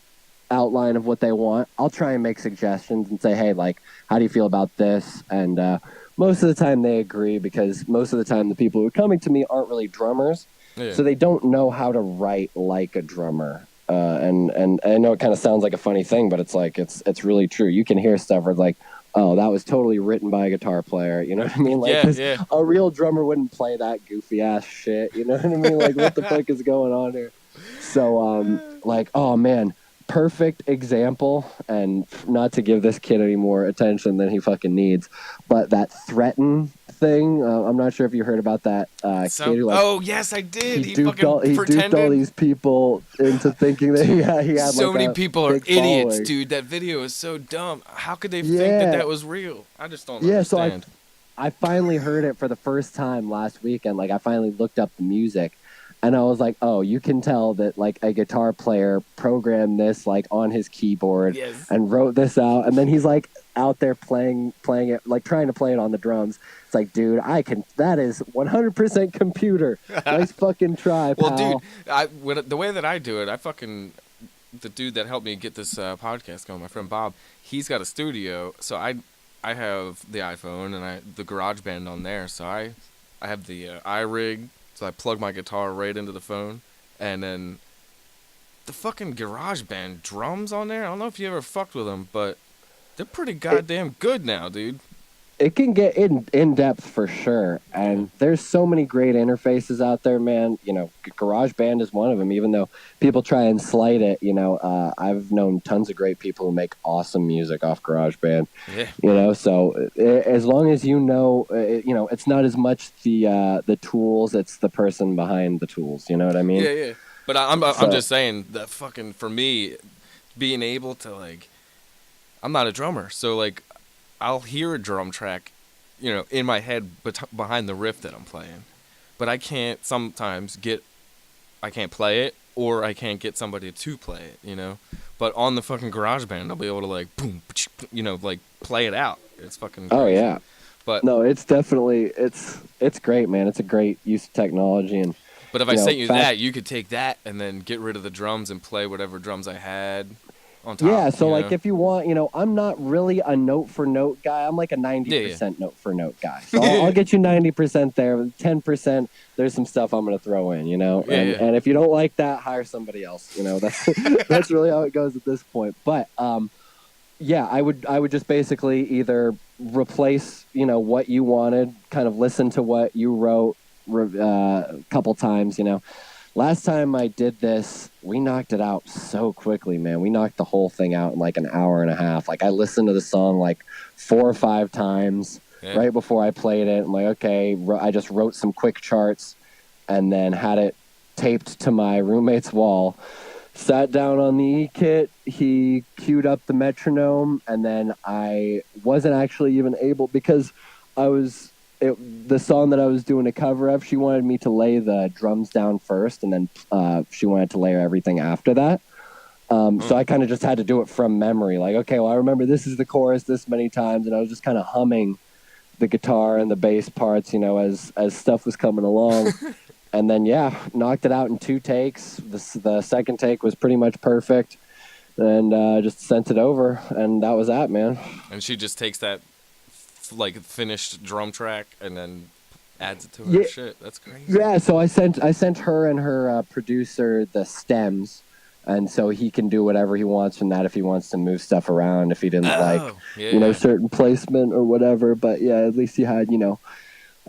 outline of what they want. I'll try and make suggestions and say, hey, like, how do you feel about this? And most of the time they agree, because most of the time the people who are coming to me aren't really drummers. Yeah. So they don't know how to write like a drummer. And I know it kind of sounds like a funny thing, but it's like, it's really true. You can hear stuff where it's like, oh, that was totally written by a guitar player. You know what I mean? Like, Yeah. a real drummer wouldn't play that goofy ass shit. You know what I mean? Like, what the fuck is going on here? So, like, oh man, perfect example. And not to give this kid any more attention than he fucking needs, but that threaten thing. I'm not sure if you heard about that kid who, like, oh yes, I did. He duped fucking pretended. all these people into thinking that he had so like many a people are big idiots, following. dude. That video is so dumb. How could they think that was real? I just don't understand. So I finally heard it for the first time last weekend. Like, I finally looked up the music, and I was like, oh, you can tell that, like, a guitar player programmed this, like, on his keyboard and wrote this out. And then he's, like, out there playing it, like, trying to play it on the drums. It's like, dude, that is 100% computer. Nice fucking try, pal. Well, dude, the way that I do it, the dude that helped me get this podcast going, my friend Bob, he's got a studio. So I have the iPhone and the GarageBand on there. So I have the iRig. So I plug my guitar right into the phone, and then the fucking GarageBand drums on there. I don't know if you ever fucked with them, but they're pretty goddamn good now, dude. It can get in depth for sure, and there's so many great interfaces out there, man. You know, GarageBand is one of them. Even though people try and slight it, you know, I've known tons of great people who make awesome music off GarageBand. Yeah. You know, so as long as you know, you know, it's not as much the tools; it's the person behind the tools. You know what I mean? Yeah. But I'm just saying that fucking for me, being able to, like, I'm not a drummer, so like, I'll hear a drum track, you know, in my head behind the riff that I'm playing, but I can't play it, or I can't get somebody to play it, you know. But on the fucking GarageBand, I'll be able to, like, boom, you know, like, play it out. It's fucking crazy. Oh yeah. But no, it's definitely it's great, man. It's a great use of technology. And but if I sent you that, you could take that and then get rid of the drums and play whatever drums I had on top. Yeah, so like, if you want, you know, I'm not really a note for note guy. I'm like a 90% note for note guy. So I'll get you 90% there. 10%, there's some stuff I'm going to throw in, you know. And if you don't like that, hire somebody else. You know, that's really how it goes at this point. But yeah, I would just basically either replace, you know, what you wanted, kind of listen to what you wrote a couple times, you know. Last time I did this, we knocked it out so quickly, man. We knocked the whole thing out in like an hour and a half. Like, I listened to the song like 4 or 5 times right before I played it. I'm like, okay, I just wrote some quick charts and then had it taped to my roommate's wall. Sat down on the E-kit, he queued up the metronome, and then I wasn't actually even able, because the song that I was doing a cover of, she wanted me to lay the drums down first, and then she wanted to layer everything after that. So I kind of just had to do it from memory. Like, okay, well, I remember this is the chorus this many times, and I was just kind of humming the guitar and the bass parts, you know, as stuff was coming along. And then, knocked it out in 2 takes. The second take was pretty much perfect, and just sent it over, and that was that, man. And she just takes that, like, finished drum track and then adds it to her shit. That's crazy. Yeah, so I sent her and her producer the stems, and so he can do whatever he wants from that, if he wants to move stuff around, if he didn't you know, certain placement or whatever. But yeah, at least he had, you know,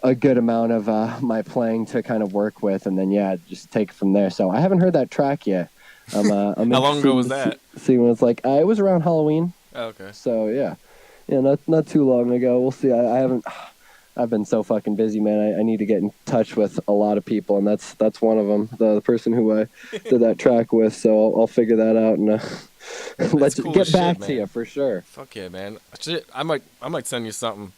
a good amount of my playing to kind of work with, and then just take it from there. So I haven't heard that track yet. I'm How long ago was that? See what it's like. It was around Halloween. Oh, okay. So yeah, not too long ago. We'll see. I haven't. I've been so fucking busy, man. I need to get in touch with a lot of people, and that's one of them. The person who I did that track with. So I'll figure that out, and let's cool get back shit, to you for sure. Fuck yeah, man. Shit, I might send you something.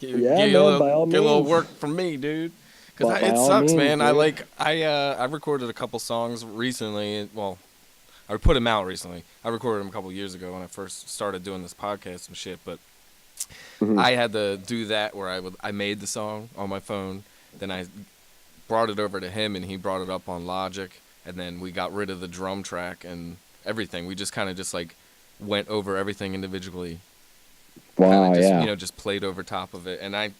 Get by all means. Get a little work from me, dude. Because it sucks, man. Dude. I recorded a couple songs recently. Well, I put them out recently. I recorded them a couple years ago when I first started doing this podcast and shit. But I had to do that where I made the song on my phone. Then I brought it over to him, and he brought it up on Logic. And then we got rid of the drum track, and everything. We just kind of just like went over everything individually. Wow, Just, yeah. just played over top of it, and I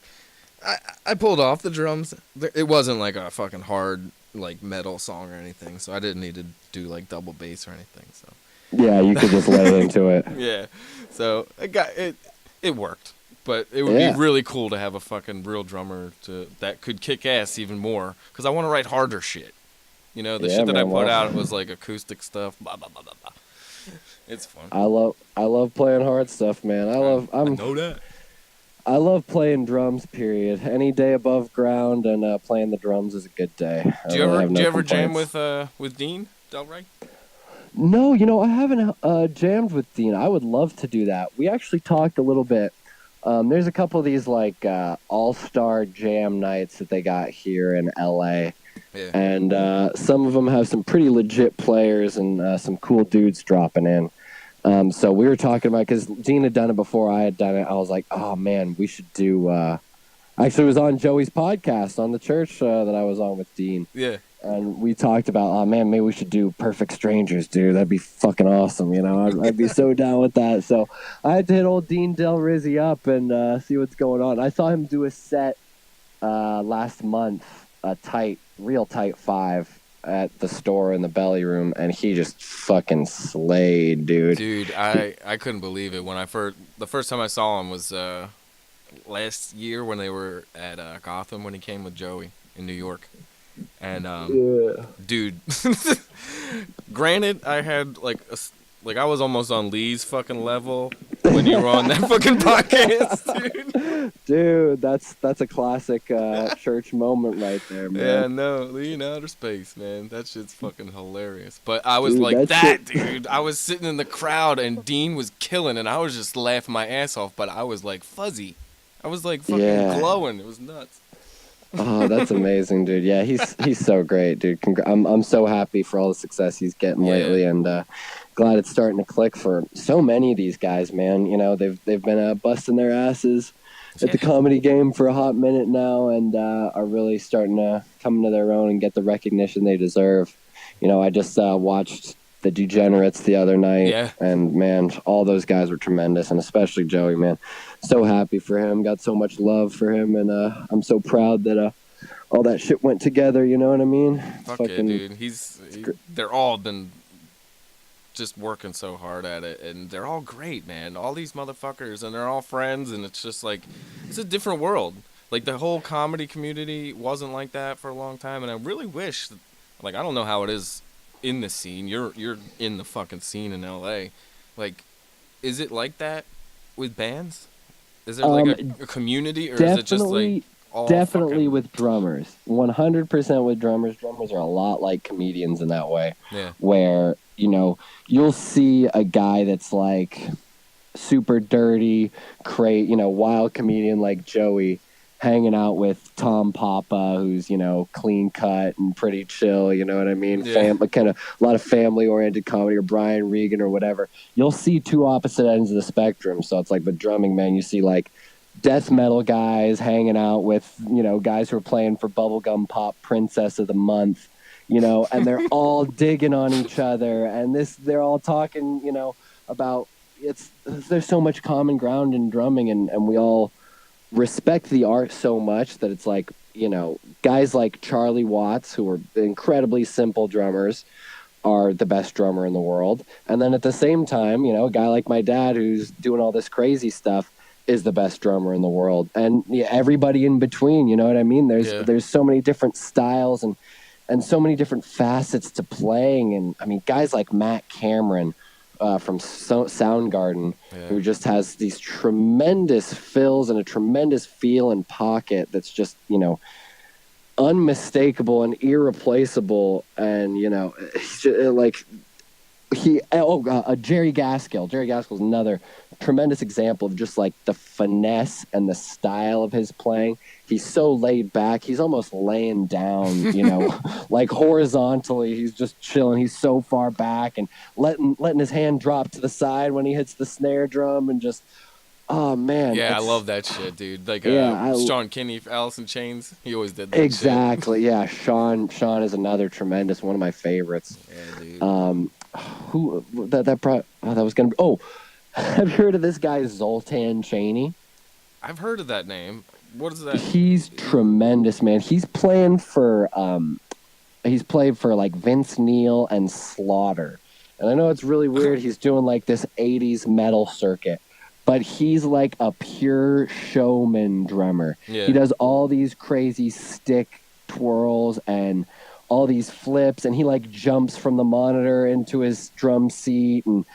pulled off the drums. It wasn't like a fucking hard like metal song or anything, so I didn't need to do like double bass or anything. So Yeah, you could just lay into it. yeah, so it worked, but it would be really cool to have a fucking real drummer that could kick ass even more, because I want to write harder shit. The shit that I put out was like acoustic stuff. Blah blah blah blah blah. It's fun. I love playing hard stuff, man. I know that. I love playing drums. Period. Any day above ground and playing the drums is a good day. Do you ever jam with Dean Del Rey? No, I haven't jammed with Dean. I would love to do that. We actually talked a little bit. There's a couple of these like all-star jam nights that they got here in LA. Yeah. And some of them have some pretty legit players and some cool dudes dropping in. So we were talking about, because Dean had done it before I had done it. I was like, oh, man, we should do actually, it was on Joey's podcast on the church that I was on with Dean. Yeah. And we talked about, oh, man, maybe we should do Perfect Strangers, dude. That'd be fucking awesome, I'd be so down with that. So I had to hit old Dean Del Rizzi up and see what's going on. I saw him do a set last month, a real tight 5 at the store in the belly room, and he just fucking slayed, dude. Dude, I couldn't believe it when the first time I saw him was last year when they were at Gotham, when he came with Joey in New York. And dude, granted, I had like I was almost on Lee's fucking level when you were on that fucking podcast, dude. Dude, that's a classic church moment right there, man. Yeah, no, Lee in outer space, man. That shit's fucking hilarious. But I was like that, dude. I was sitting in the crowd and Dean was killing, and I was just laughing my ass off. But I was like fuzzy. I was like fucking glowing. It was nuts. Oh, that's amazing, dude. Yeah, he's so great, dude. I'm so happy for all the success he's getting lately, and glad it's starting to click for so many of these guys, man. They've been busting their asses at the comedy game for a hot minute now, and are really starting to come into their own and get the recognition they deserve. I just watched the Degenerates the other night, and man, all those guys were tremendous, and especially Joey, man. So happy for him, got so much love for him, and I'm so proud that all that shit went together, you know what I mean? Fuck yeah, dude. They're all been just working so hard at it, and they're all great, man. All these motherfuckers, and they're all friends, and it's just like, it's a different world. Like, the whole comedy community wasn't like that for a long time, and I really wish, I don't know how it is in the scene. You're in the fucking scene in LA. Like, is it like that with bands? Is there like a community, or is it just like all definitely with drummers? 100% with drummers. Drummers are a lot like comedians in that way. Yeah. Where, you'll see a guy that's like super dirty, wild comedian like Joey hanging out with Tom Papa, who's, clean cut and pretty chill, you know what I mean? Yeah. Kind of a lot of family-oriented comedy, or Brian Regan or whatever. You'll see two opposite ends of the spectrum. So it's like with drumming, man, you see like death metal guys hanging out with, guys who are playing for Bubblegum Pop Princess of the Month, and they're all digging on each other. And they're all talking, about there's so much common ground in drumming, and we all respect the art so much that it's like, guys like Charlie Watts, who are incredibly simple drummers, are the best drummer in the world. And then at the same time, a guy like my dad, who's doing all this crazy stuff, is the best drummer in the world. And everybody in between, you know what I mean? There's so many different styles and so many different facets to playing. And I mean, guys like Matt Cameron, from Soundgarden, who just has these tremendous fills and a tremendous feel and pocket that's just, unmistakable and irreplaceable. And, Jerry Gaskill. Jerry Gaskill is another tremendous example of just like the finesse and the style of his playing. He's so laid back. He's almost laying down, like horizontally. He's just chilling. He's so far back and letting his hand drop to the side when he hits the snare drum, and just, Oh man, Yeah, I love that shit, dude. Like yeah, Sean Kinney, Alice in Chains, he always did that exactly. Yeah, Sean is another tremendous one of my favorites. shit. Yeah, dude. Who that brought? Oh, that was gonna be. Oh, have you heard of this guy Zoltan Chaney? I've heard of that name. What is that? He's tremendous, man. He's played for like Vince Neil and Slaughter. And I know it's really weird. He's doing like this 80s metal circuit, but he's like a pure showman drummer. Yeah. He does all these crazy stick twirls and all these flips, and he like jumps from the monitor into his drum seat, and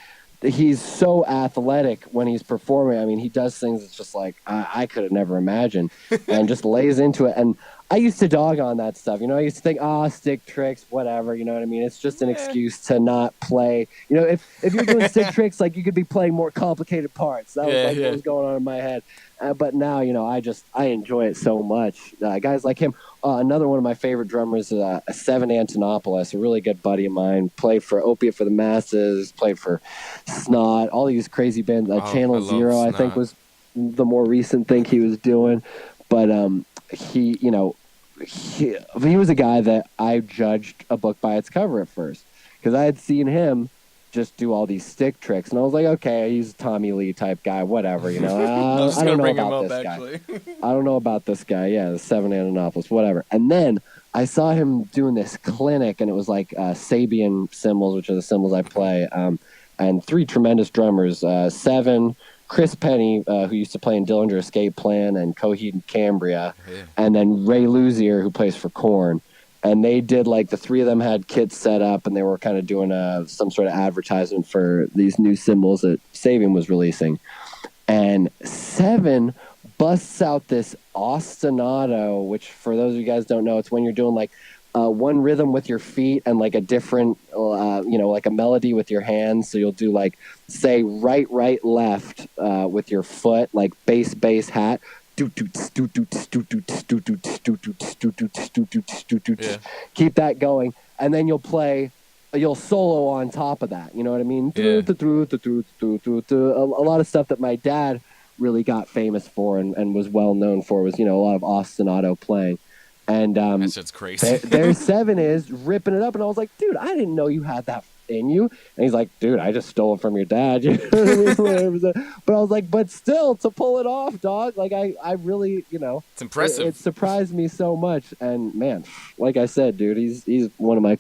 he's so athletic when he's performing. I mean, he does things that's just like I could have never imagined, and just lays into it. And I used to dog on that stuff. I used to think, stick tricks, whatever. You know what I mean? It's just an excuse to not play. If you're doing stick tricks, like you could be playing more complicated parts. That was what was going on in my head. But now, I enjoy it so much. Guys like him. Another one of my favorite drummers, Seven Antonopoulos, a really good buddy of mine. Played for Opiate for the Masses, played for Snot, all these crazy bands. Channel Zero, I think, was the more recent thing he was doing. But he was a guy that I judged a book by its cover at first, because I had seen him just do all these stick tricks, and I was like, okay, he's a Tommy Lee type guy, whatever, I don't know about this guy. I don't know about this guy. Yeah, the Seven Antonopoulos, whatever. And then I saw him doing this clinic, and it was like Sabian cymbals, which are the cymbals I play, and three tremendous drummers, Seven, Chris Penny, who used to play in Dillinger Escape Plan and Coheed and Cambria, and then Ray Luzier, who plays for Korn. And they did, like, the three of them had kits set up, and they were kind of doing some sort of advertisement for these new cymbals that Sabian was releasing. And Seven busts out this ostinato, which, for those of you guys don't know, it's when you're doing, like, one rhythm with your feet and, like, a different, like a melody with your hands. So you'll do, like, say, right, left with your foot, like bass, hat. Keep that going, and then you'll solo on top of that. You know what I mean? A lot of stuff that my dad really got famous for and was well known for was, a lot of ostinato playing. And that shit's crazy. Their Seven is ripping it up, and I was like, dude, I didn't know you had that in you. And he's like, dude, I just stole it from your dad. But I was like, but still, to pull it off, dog, like I really, it's impressive. It surprised me so much. And man, like I said, dude, he's one of my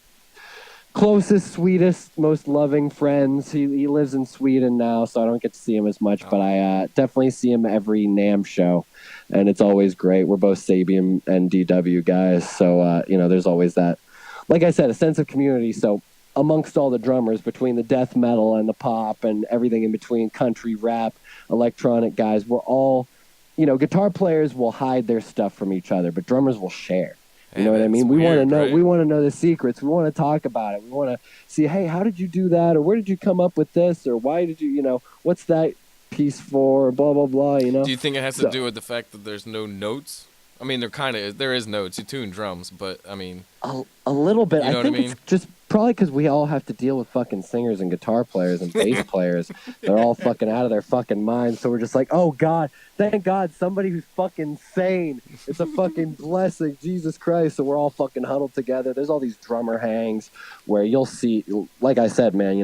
closest, sweetest, most loving friends. He lives in Sweden now, so I don't get to see him as much, but I definitely see him every NAMM show, and it's always great. We're both Sabian and DW guys, so there's always that, like I said, a sense of community. So amongst all the drummers, between the death metal and the pop and everything in between, country, rap, electronic guys, we're all, guitar players will hide their stuff from each other, but drummers will share. You know what I mean? We want to know. Right? We want to know the secrets. We want to talk about it. We want to see, hey, how did you do that, or where did you come up with this, or why did you, what's that piece for, or blah blah blah. Do you think it has to do with the fact that there's no notes? I mean, there is notes. You tune drums, but I mean, a little bit. You know I think it's just probably because we all have to deal with fucking singers and guitar players and bass players. They're all fucking out of their fucking minds. So we're just like, oh God, thank God, somebody who's fucking sane. It's a fucking blessing, Jesus Christ. So we're all fucking huddled together. There's all these drummer hangs where you'll see, like I said, man,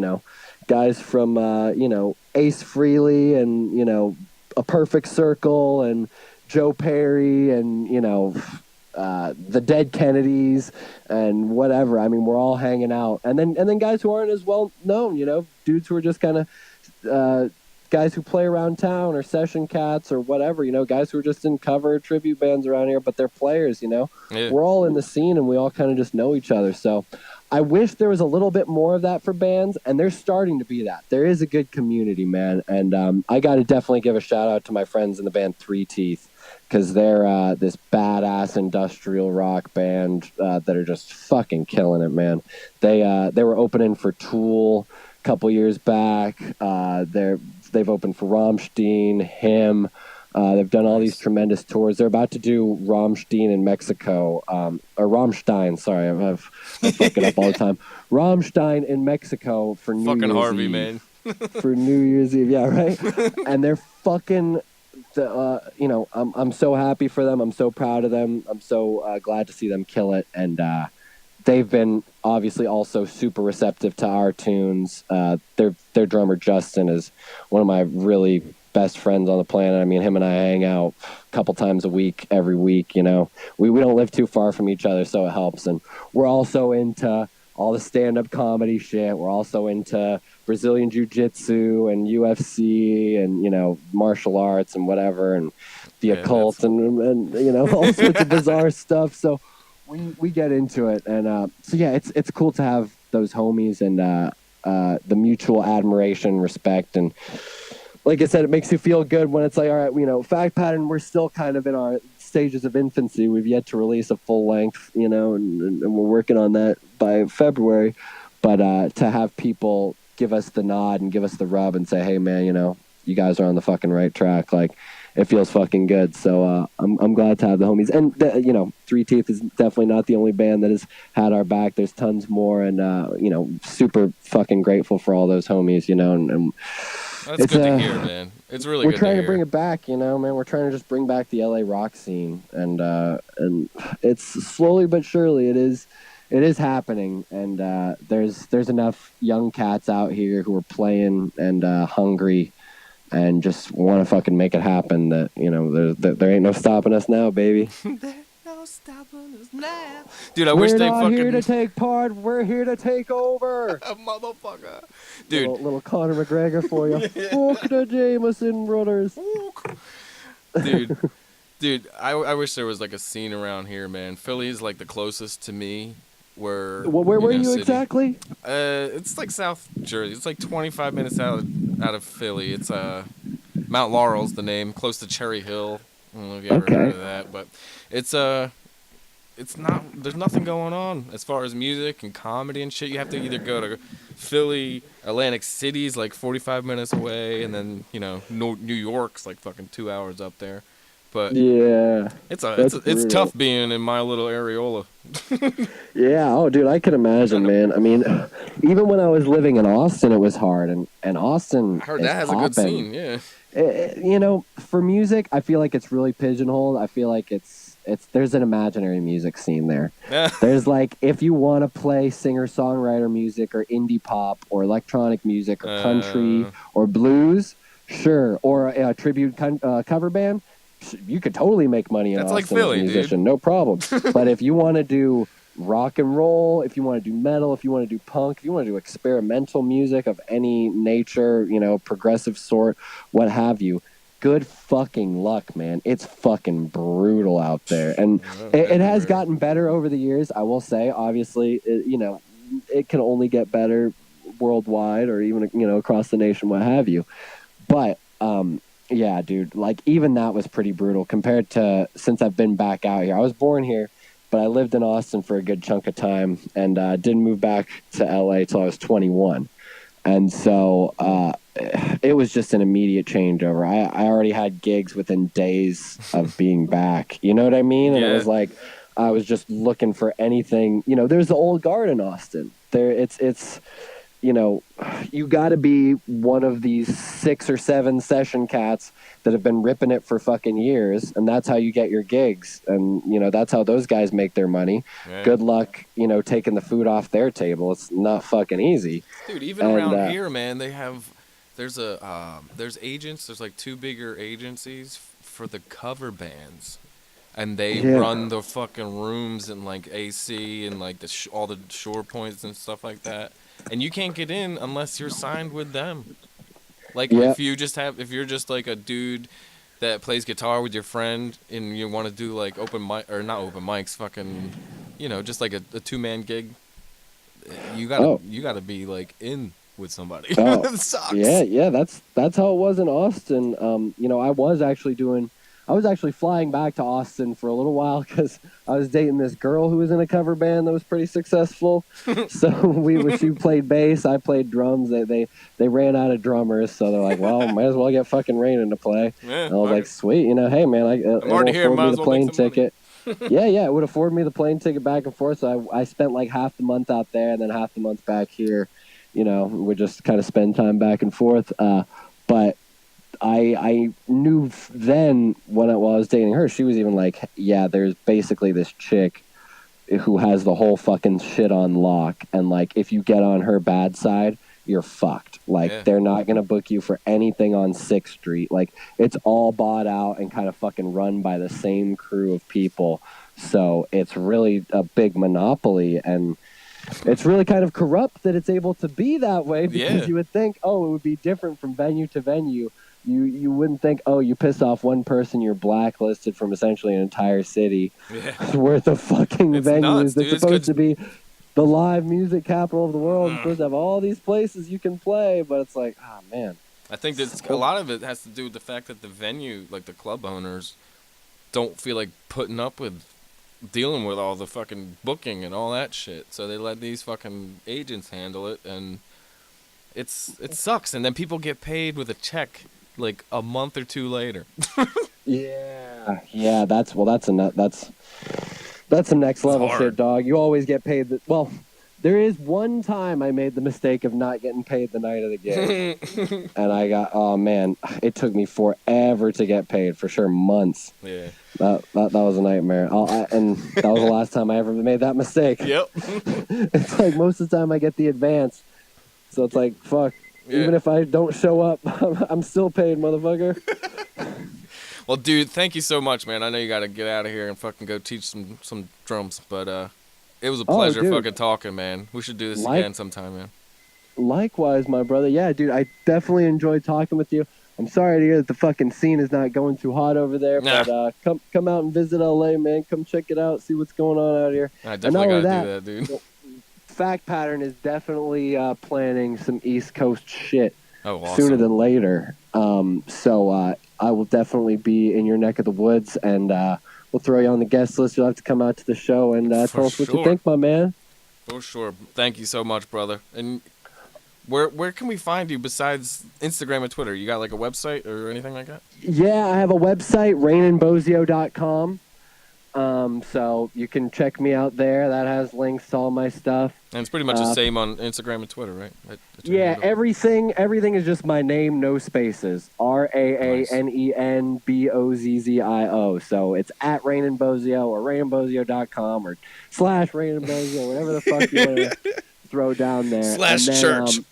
guys from Ace Frehley and A Perfect Circle and Joe Perry and the Dead Kennedys and whatever. I mean, we're all hanging out, and then guys who aren't as well known, dudes who are just kind of guys who play around town or session cats or whatever, guys who are just in cover tribute bands around here, but they're players. Yeah. We're all in the scene and we all kind of just know each other. So I wish there was a little bit more of that for bands, and there's starting to be that. There is a good community, man, and I got to definitely give a shout out to my friends in the band Three Teeth, because they're this badass industrial rock band that are just fucking killing it, man. They were opening for Tool a couple years back. They've opened for Rammstein, Him. They've done all these tremendous tours. They're about to do Rammstein in Mexico, or Rammstein. Sorry, I fuck it up all the time. Rammstein in Mexico for New Year's Harvey, Eve. Man. For New Year's Eve, yeah, right. And they're fucking, I'm so happy for them. I'm so proud of them. I'm so glad to see them kill it. And they've been obviously also super receptive to our tunes. Their drummer Justin is one of my really best friends on the planet. I mean, him and I hang out a couple times a week, every week. We don't live too far from each other, so it helps. And we're also into all the stand-up comedy shit. We're also into Brazilian Jiu-Jitsu and UFC and martial arts and whatever, and the occult and all sorts of bizarre stuff. So we get into it, and so yeah, it's cool to have those homies and the mutual admiration, respect, and like I said, it makes you feel good when it's like, all right, Fact Pattern, we're still kind of in our stages of infancy. We've yet to release a full length, and we're working on that by February. But to have people give us the nod and give us the rub and say, hey, man, you guys are on the fucking right track. Like, it feels fucking good. So I'm glad to have the homies. And, Three Teeth is definitely not the only band that has had our back. There's tons more. And, super fucking grateful for all those homies, and that's good to hear, man. It's really good to hear. We're trying to bring it back, man. We're trying to just bring back the LA rock scene. And it's slowly but surely it is happening. And there's enough young cats out here who are playing and hungry and just want to fucking make it happen that, there ain't no stopping us now, baby. There's no stopping us now. Dude, I wish they fucking... We're not here to take part. We're here to take over. Motherfucker. Dude. Little Conor McGregor for you. Fuck the Jameson brothers. Dude, I wish there was like a scene around here, man. Philly's like the closest to me. Where were you city. Exactly? It's like South Jersey. It's like 25 minutes out of Philly. It's Mount Laurel's the name, close to Cherry Hill. I don't know if you ever heard of that, but it's not. There's nothing going on as far as music and comedy and shit. You have to either go to Philly, Atlantic City's like 45 minutes away, and then New York's like fucking 2 hours up there. But yeah, it's tough being in my little areola. Yeah, oh dude, I can imagine, man. I mean, even when I was living in Austin, it was hard, and Austin. I heard that has a good scene. Yeah. For music, I feel like it's really pigeonholed. I feel like it's there's an imaginary music scene there. There's like, if you want to play singer-songwriter music or indie pop or electronic music or country or blues, sure, or a tribute cover band. You could totally make money in Austin like Philly, as a musician, dude. No problem. But if you want to do rock and roll, if you want to do metal, if you want to do punk, if you want to do experimental music of any nature, progressive sort, what have you, good fucking luck, man. It's fucking brutal out there. And it has gotten better over the years, I will say. Obviously, it can only get better worldwide or even, across the nation, what have you. But, yeah, dude, like even that was pretty brutal compared to since I've been back out here. I was born here, but I lived in Austin for a good chunk of time and didn't move back to LA till I was 21. And so it was just an immediate changeover. I already had gigs within days of being back. You know what I mean? And it was like I was just looking for anything. There's the old guard in Austin. It's you got to be one of these 6 or 7 session cats that have been ripping it for fucking years, and that's how you get your gigs, and that's how those guys make their money. Right. Good luck, taking the food off their table. It's not fucking easy, dude. Even around here, man, there's agents. There's like 2 bigger agencies for the cover bands. And they run the fucking rooms and like AC and like all the shore points and stuff like that. And you can't get in unless you're signed with them. Like if you're just like a dude that plays guitar with your friend and you want to do like open mic or not open mics, fucking, just like a 2-man gig. You gotta be like in with somebody. It sucks. Yeah. That's how it was in Austin. I was actually flying back to Austin for a little while because I was dating this girl who was in a cover band that was pretty successful. So she played bass, I played drums. They ran out of drummers, so they're like, well, might as well get fucking Raanen to play. Yeah, and I was like, sweet, hey man, it'll afford me the plane ticket. Yeah, it would afford me the plane ticket back and forth. So I spent like half the month out there and then half the month back here. We would just kind of spend time back and forth. But I knew then when I was dating her, she was even like, yeah, there's basically this chick who has the whole fucking shit on lock, and like if you get on her bad side, you're fucked. Like they're not gonna book you for anything on 6th Street. Like it's all bought out and kind of fucking run by the same crew of people. So it's really a big monopoly, and it's really kind of corrupt that it's able to be that way, because you would think, oh, it would be different from venue to venue. You wouldn't think, oh, you piss off one person, you're blacklisted from essentially an entire city worth of fucking venues that's supposed to be the live music capital of the world. It's supposed to have all these places you can play, but it's like, oh, man. I think that a lot of it has to do with the fact that the venue, like the club owners, don't feel like putting up with dealing with all the fucking booking and all that shit. So they let these fucking agents handle it, and it sucks. And then people get paid with a check like a month or two later. Yeah, that's some next level shit, dog. You always get paid. There is one time I made the mistake of not getting paid the night of the gig, and I got, oh man, it took me forever to get paid, for sure, months. Yeah, that was a nightmare. And that was the last time I ever made that mistake. Yep. It's like most of the time I get the advance, so it's like fuck. Yeah. Even if I don't show up, I'm still paid, motherfucker. Well, dude, thank you so much, man. I know you got to get out of here and fucking go teach some drums, but it was a pleasure fucking talking, man. We should do this again sometime, man. Likewise, my brother. Yeah, dude, I definitely enjoyed talking with you. I'm sorry to hear that the fucking scene is not going too hot over there, but come out and visit LA, man. Come check it out, see what's going on out here. I definitely got to do that, dude. Fact Pattern is definitely planning some East Coast shit sooner than later. So I will definitely be in your neck of the woods, and we'll throw you on the guest list. You'll have to come out to the show and tell us what you think, my man. For sure. Thank you so much, brother. And where can we find you besides Instagram and Twitter? You got like a website or anything like that? Yeah, I have a website, RaanenBozzio.com. So you can check me out there. That has links to all my stuff. And it's pretty much the same on Instagram and Twitter, right? Yeah, everything is just my name, no spaces. RAANENBOZZIO. So it's at Raanen Bozzio or RaanenBozzio.com or /RaanenBozzio, whatever the fuck you want to throw down there. /church.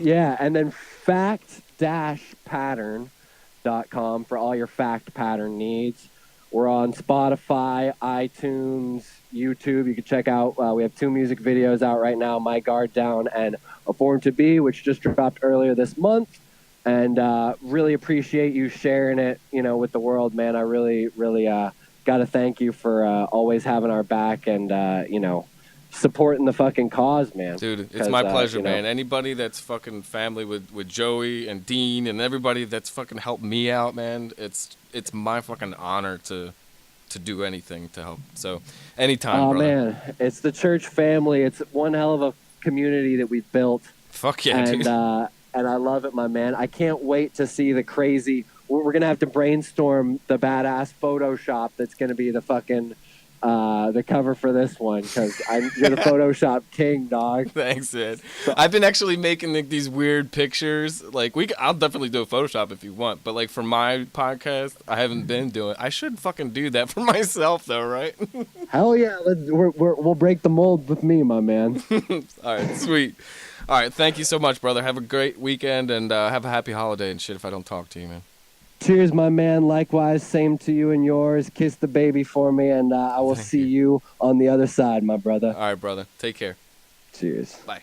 Yeah, and then fact-pattern.com for all your fact pattern needs. We're on Spotify, iTunes, YouTube. You can check out, we have 2 music videos out right now, My Guard Down and A Form to Be, which just dropped earlier this month. And really appreciate you sharing it, with the world, man. I really, really got to thank you for always having our back and, supporting the fucking cause, man. Dude, it's my pleasure, man. Anybody that's fucking family with Joey and Dean and everybody that's fucking helped me out, man, it's my fucking honor to do anything to help. So anytime, brother. Man, it's the church family. It's one hell of a community that we've built. Fuck yeah, dude. And I love it, my man. I can't wait to see the crazy. We're gonna have to brainstorm the badass Photoshop that's gonna be the fucking the cover for this one, because you're the Photoshop king, dog. Thanks, man. I've been actually making these weird pictures. Like I'll definitely do a Photoshop if you want, but like for my podcast, I haven't been doing. I should fucking do that for myself, though, right? Hell yeah, we'll break the mold with me, my man. All right, sweet. All right, thank you so much, brother. Have a great weekend and have a happy holiday and shit. If I don't talk to you, man. Cheers, my man. Likewise, same to you and yours. Kiss the baby for me, and I will see you on the other side, my brother. All right, brother. Take care. Cheers. Bye.